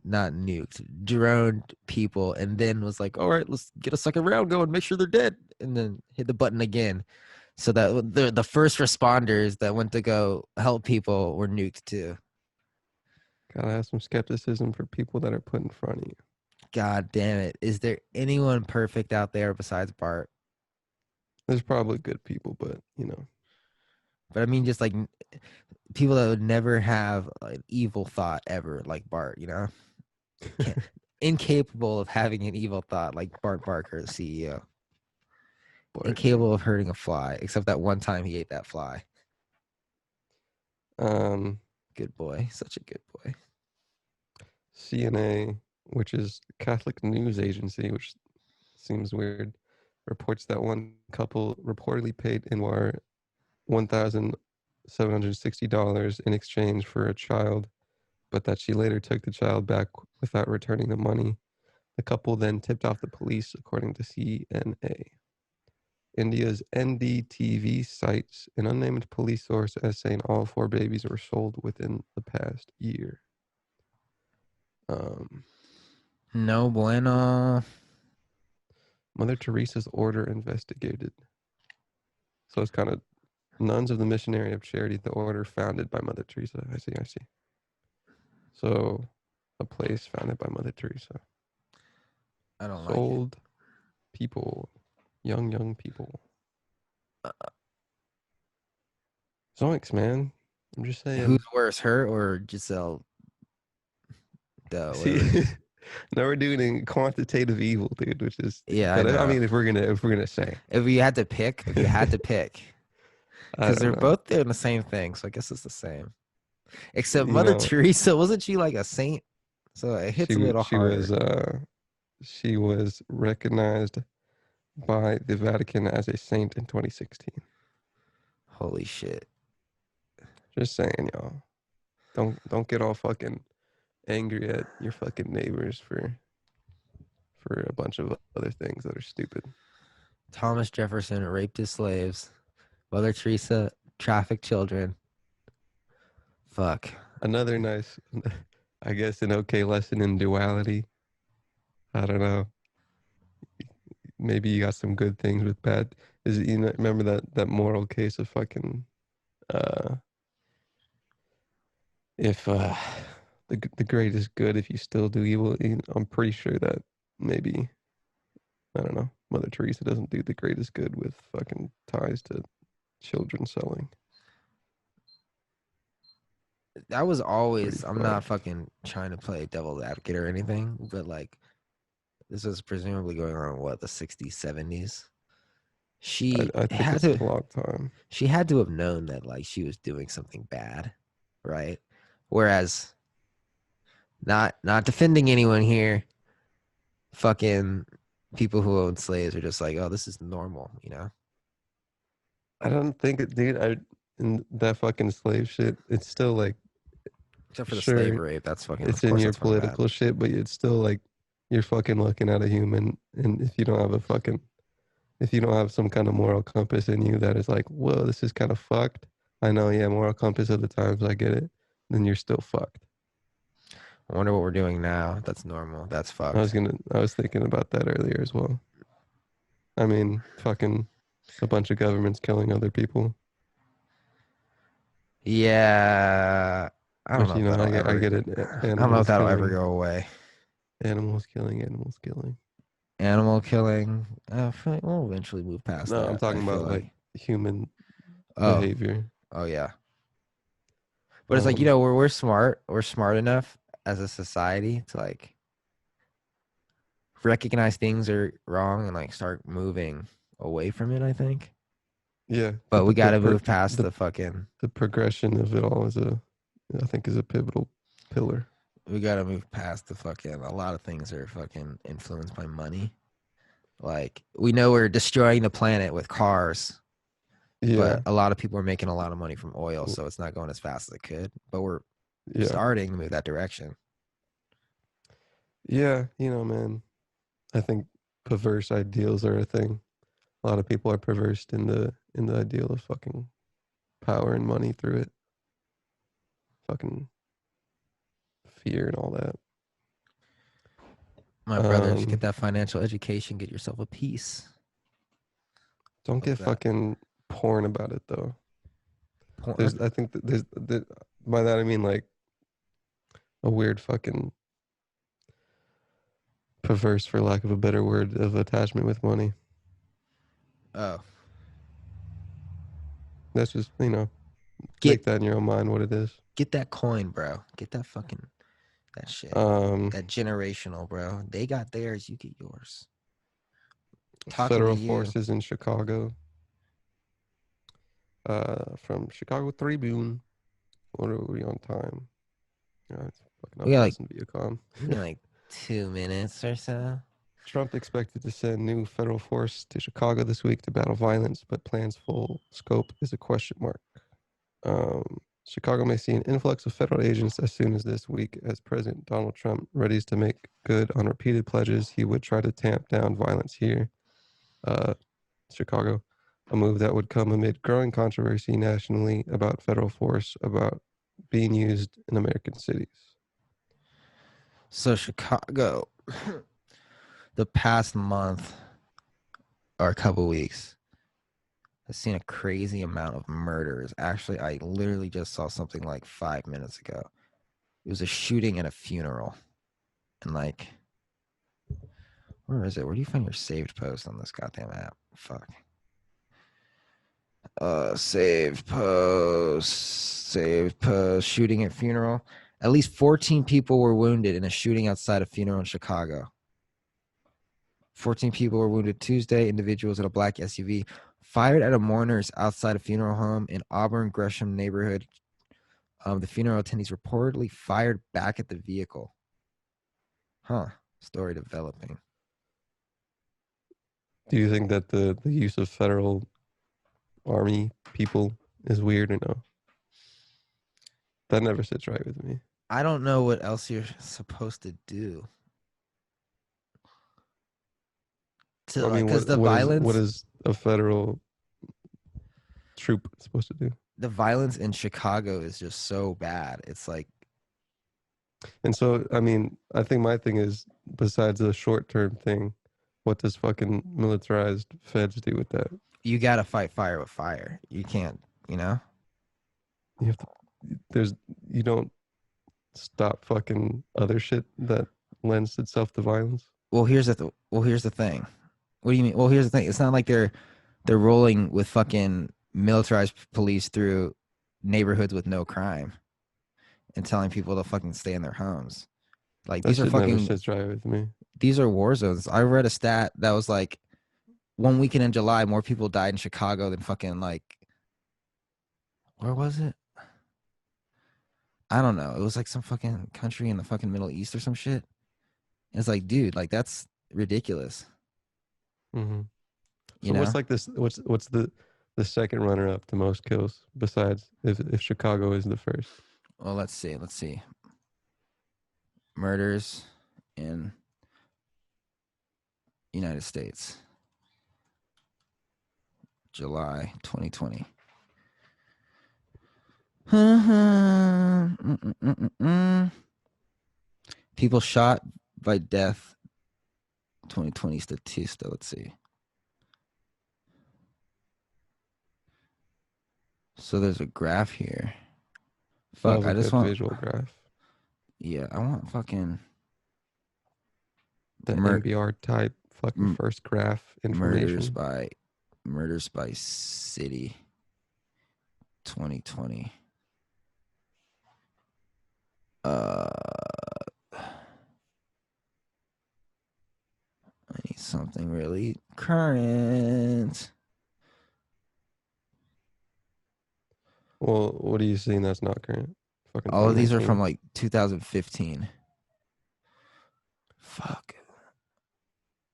not nuked, droned people, and then was like, "All right, let's get a second round going, make sure they're dead," and then hit the button again, so that the first responders that went to go help people were nuked too. Gotta have some skepticism for people that are put in front of you. God damn it! Is there anyone perfect out there besides Bart? There's probably good people, but you know, But I mean, just like people that would never have an evil thought ever, like Bart. You know, incapable of having an evil thought, like Bart Barker, the CEO. Bart. Incapable of hurting a fly, except that one time he ate that fly. Good boy, such a good boy. CNA, which is Catholic News Agency, which seems weird, reports that one couple reportedly paid Anwar $1,760 in exchange for a child, but that she later took the child back without returning the money. The couple then tipped off the police, according to CNA. India's NDTV cites an unnamed police source as saying all 4 babies were sold within the past year. No bueno. Mother Teresa's order investigated. So it's kind of Nuns of the Missionary of Charity, the order founded by Mother Teresa. I see. So a place founded by Mother Teresa. I don't like it. Sold people, young people. Zoinks, man. I'm just saying. Who's worse, her or Giselle? Duh, See, whatever. now we're doing quantitative evil, dude, which is Yeah, I but I know. mean if we're gonna say. If you had to pick, I because don't they're know. both doing the same thing, so I guess it's the same. Except You Mother know, Teresa, wasn't she like a saint? So it hits a little harder. she was recognized by the Vatican as a saint in 2016. Holy shit. Just saying, y'all. Don't get all fucking angry at your fucking neighbors for for a bunch of other things that are stupid. Thomas Jefferson raped his slaves. Mother Teresa trafficked children. Fuck. Another nice, I guess, an okay lesson in duality. I don't know. Maybe you got some good things with bad. Is it, remember that moral case of fucking uh if the great is good if you still do evil. I'm pretty sure that maybe, I don't know, Mother Teresa doesn't do the greatest good with fucking ties to children selling. That was always, Pretty I'm not fucked. fucking trying to play devil's advocate or anything, but like, this was presumably going on, what, the 60s, 70s? I think it's a long time. She had to have known that like she was doing something bad, right? Whereas, not defending anyone here, fucking people who own slaves are just like, oh, this is normal, you know? I don't think it, dude. In that fucking slave shit, it's still like, Except for the slave sure, rape, that's fucking, it's of in course, your that's fucking bad. political shit, but it's still like you're fucking looking at a human, and if you don't have a fucking, if you don't have some kind of moral compass in you that is like, whoa, this is kind of fucked. I know, yeah, moral compass of the times, I get it. Then you're still fucked. I wonder what we're doing now. That's normal. That's fucked. I was thinking about that earlier as well. I mean, fucking a bunch of governments killing other people. Yeah, I don't Which, know if that'll I ever. get it. I don't know if Animals that'll ever killing, go away. animals killing, animals killing. Animal killing. I feel like we'll eventually move past No, I'm that. I talking feel about like like. human Oh, behavior. oh yeah. But it's like, Um, we're smart. We're smart enough as a society to like recognize things are wrong and like start moving away from it. I think. yeah, But we got to move past the the fucking. the progression of it all I think, is a pivotal pillar. We got to move past the fucking. A lot of things are fucking influenced by money. Like we know we're destroying the planet with cars, but Yeah, a lot of people are making a lot of money from oil, so it's not going as fast as it could. But we're yeah, starting to move that direction. yeah. Man, I think perverse ideals are a thing. A lot of people are perversed in the ideal of fucking power and money through it. Fucking fear and all that. My brother, if you get that financial education, get yourself a piece Don't of get that fucking porn about it though. porn. I think that by that I mean like a weird fucking perverse, for lack of a better word, of attachment with money. Oh, That's just, make get that in your own mind what it is. get that coin, bro. Get that fucking that shit. Um, That generational, bro. They got theirs, you get yours. Talking to Federal you. forces in Chicago. From Chicago Tribune. What are we on time? Yeah, it's fucking We got like updates in Viacom. we got like 2 minutes or so. Trump expected to send new federal force to Chicago this week to battle violence, but plans' full scope is a question mark. Chicago may see an influx of federal agents as soon as this week, as President Donald Trump readies to make good on repeated pledges he would try to tamp down violence here. Chicago, a move that would come amid growing controversy nationally about federal force about being used in American cities. So Chicago, the past month or a couple weeks, has seen a crazy amount of murders. Actually, I literally just saw something like 5 minutes ago. It was a shooting at a funeral. And like, where is it? Where do you find your saved post on this goddamn app? Fuck. Saved post, shooting at funeral. At least 14 people were wounded in a shooting outside a funeral in Chicago. 14 people were wounded Tuesday. Individuals in a black SUV fired at a mourner's outside a funeral home in Auburn Gresham neighborhood. The funeral attendees reportedly fired back at the vehicle. Huh. Story developing. Do you think that the use of federal army people is weird or no? That never sits right with me. I don't know what else you're supposed to do. I mean, because the what violence is a federal troop supposed to do? the violence in Chicago is just so bad. It's like And so, I mean, I think my thing is, besides the short term thing, what does fucking militarized feds do with that? you gotta fight fire with fire. You can't, you know. You have to. There's. You don't stop fucking other shit that lends itself to violence. Well, here's the thing. What do you mean? Well, here's the thing. It's not like they're rolling with fucking militarized police through neighborhoods with no crime and telling people to fucking stay in their homes. Like That these are shit never fucking sits right with me. these are war zones. I read a stat that was like one weekend in July, more people died in Chicago than fucking like where was it? I don't know. It was like some fucking country in the fucking Middle East or some shit. It's like, dude, like that's ridiculous. Mm-hmm. You So know? what's like this? What's the second runner up to most kills besides if Chicago is the first? Well, let's see. Let's see. Murders in United States, July 2020. People shot by death, 2020 Statista. Let's see. So there's a graph here. Fuck, Love a I just good want. visual graph. Yeah, I want fucking The Mur- NBR type fucking m- first graph murders information. by city, 2020. I need something really current. Well, what are you seeing that's not current? Fucking All of these are 2019. from like 2015. Fuck.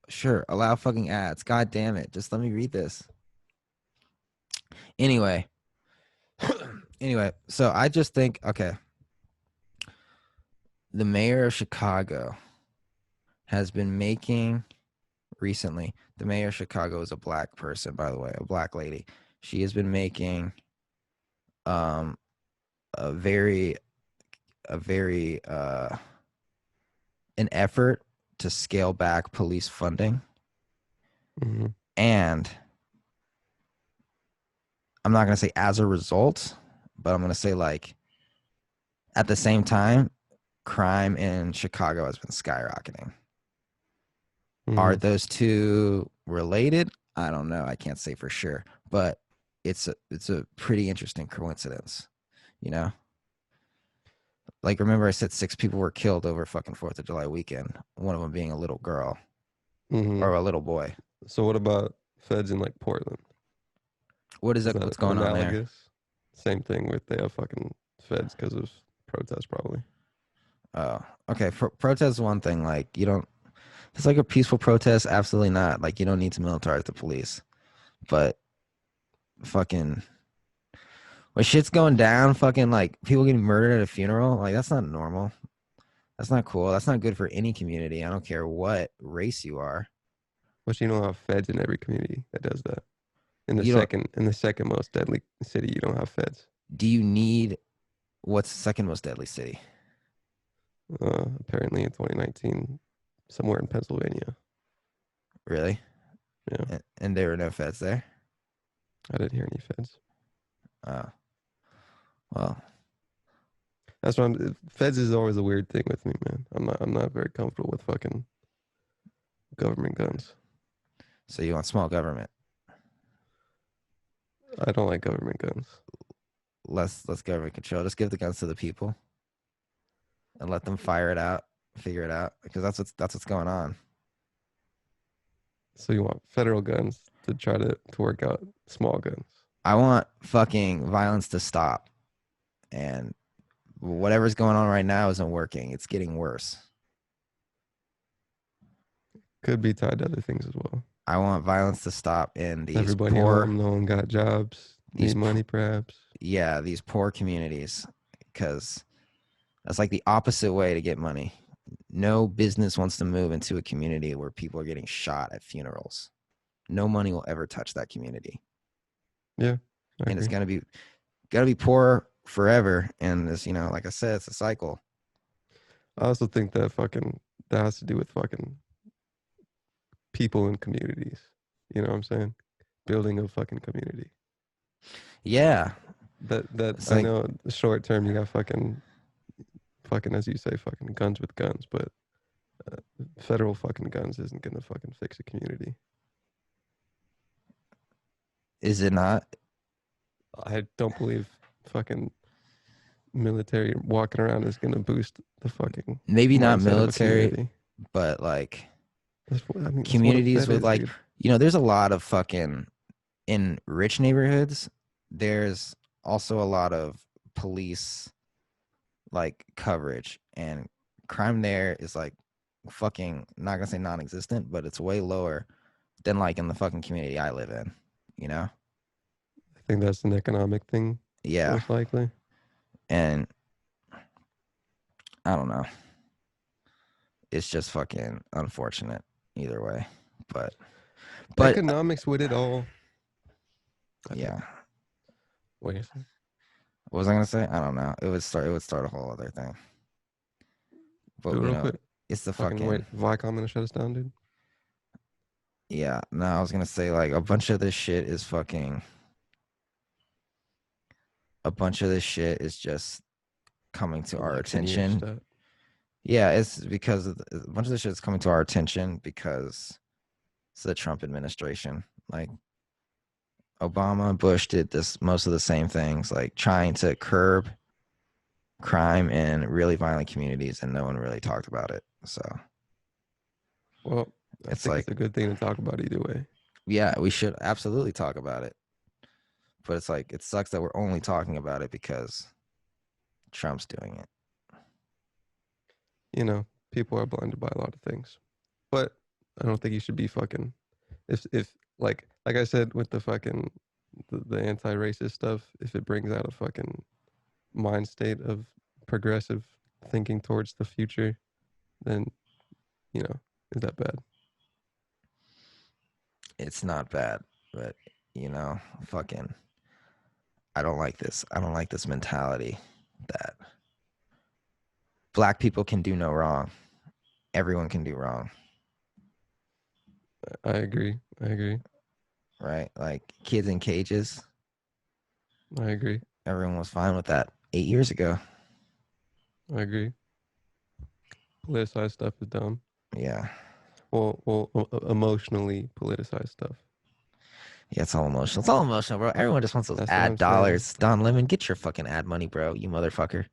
Sure, allow fucking ads. God damn it. Just let me read this. Anyway. So I just think, okay. The mayor of Chicago has been making recently. The mayor of Chicago is a black person, by the way, a black lady. She has been making a very an effort to scale back police funding. Mm-hmm. And I'm not going to say as a result, but I'm going to say like at the same time, crime in Chicago has been skyrocketing. Mm-hmm. Are those two related? I don't know. I can't say for sure, but it's a pretty interesting coincidence, you know? Like, remember I said 6 people were killed over fucking 4th of July weekend, one of them being a little girl Mm-hmm. or a little boy. So what about feds in like Portland? What is Is it? that What's going on there? analogous? Same thing with they have fucking feds because of protests probably. Oh, okay. Protest is one thing. Like, you don't, it's like a peaceful protest. Absolutely not. Like, you don't need to militarize the police. But fucking, when shit's going down, fucking like people getting murdered at a funeral, like that's not normal. That's not cool. That's not good for any community. I don't care what race you are. But you don't have feds in every community that does that. In the You don't, second most deadly city, you don't have feds. do you need, what's the second most deadly city? Apparently in 2019, somewhere in Pennsylvania. Really? Yeah, And there were no feds there? I didn't hear any feds. Oh, well, That's why feds is always a weird thing with me, man. I'm not very comfortable with fucking government guns. so you want small government. I don't like government guns. Less government control. Just give the guns to the people and let them fire it out, figure it out, because that's what's going on. So you want federal guns to try to work out small guns. I want fucking violence to stop, and whatever's going on right now isn't working. It's getting worse. Could be tied to other things as well. I want violence to stop in these Everybody poor, home, no one got jobs, these need money perhaps. yeah, these poor communities, because that's like the opposite way to get money. no business wants to move into a community where people are getting shot at funerals. No money will ever touch that community. Yeah. I And it's agree. gotta be poor forever. And this, like I said, it's a cycle. I also think that that has to do with fucking people in communities. You know what I'm saying? Building a fucking community. Yeah. That It's I like, know the short term you got fucking as you say fucking guns with guns, but federal fucking guns isn't gonna fucking fix a community. is it not? I don't believe fucking military walking around is gonna boost the fucking Maybe not mindset of a military, community. but like That's what a communities Fed with is, like, dude. there's a lot of fucking in rich neighborhoods. There's also a lot of police like coverage, and crime there is like fucking, not gonna say non-existent, but it's way lower than like in the fucking community I live in, you know? I think that's an economic thing, Yeah. most likely. And I don't know. It's just fucking unfortunate either way. But Economics with it all. yeah. Wait a second. What was I gonna say? I don't know. It would start a whole other thing. But Do it real quick. it's the Fucking fucking wait. Viacom gonna shut us down, dude. yeah. No, I was gonna say like a bunch of this shit is just coming to our Like 10-year attention. stuff. Yeah, it's because a bunch of this shit is coming to our attention because it's the Trump administration. Like Obama, Bush did most of the same things, like trying to curb crime in really violent communities, and no one really talked about it. So Well, I it's think like, it's a good thing to talk about either way. yeah, we should absolutely talk about it. But it's like, it sucks that we're only talking about it because Trump's doing it. You know, people are blinded by a lot of things. But I don't think you should be fucking if like I said with the fucking the anti-racist stuff, if it brings out a fucking mind state of progressive thinking towards the future, then is that bad? It's not bad, but fucking, I don't like this. I don't like this mentality that black people can do no wrong. Everyone can do wrong, I agree. I agree. right? Like kids in cages. I agree. Everyone was fine with that 8 years ago. I agree. Politicized stuff is dumb. Yeah. Well, emotionally politicized stuff. Yeah, it's all emotional. It's all emotional, bro. Everyone just wants those That's what ad I'm saying. dollars. Don Lemon, get your fucking ad money, bro. You motherfucker.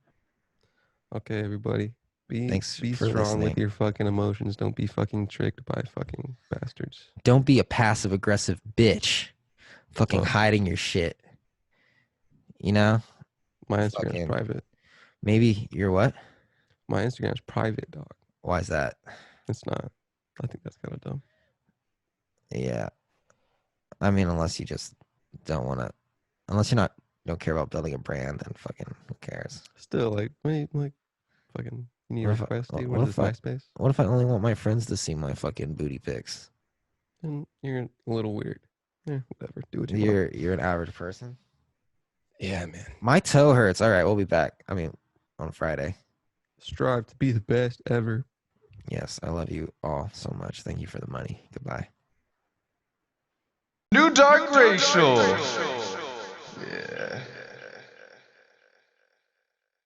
Okay, everybody. Be Thanks for strong with listening. your fucking emotions. Don't be fucking tricked by fucking bastards. Don't be a passive aggressive bitch. Fucking Fuck. hiding your shit. You know? My Instagram's Fucking, private. maybe you're what? My Instagram's private, dog. Why is that? It's not. I think that's kind of dumb. Yeah. I mean, unless you just don't want to, unless don't care about building a brand, then fucking who cares? Still, like, wait, like, fucking, you need a What if request, dude? what What is if I, this, MySpace? what if I only want my friends to see my fucking booty pics? And you're a little weird. Yeah, whatever. Do what you want. You're an average person. Yeah, man. My toe hurts. All right, we'll be back. I mean, on Friday. Strive to be the best ever. Yes, I love you all so much. Thank you for the money. Goodbye. New Dark Racial. Yeah.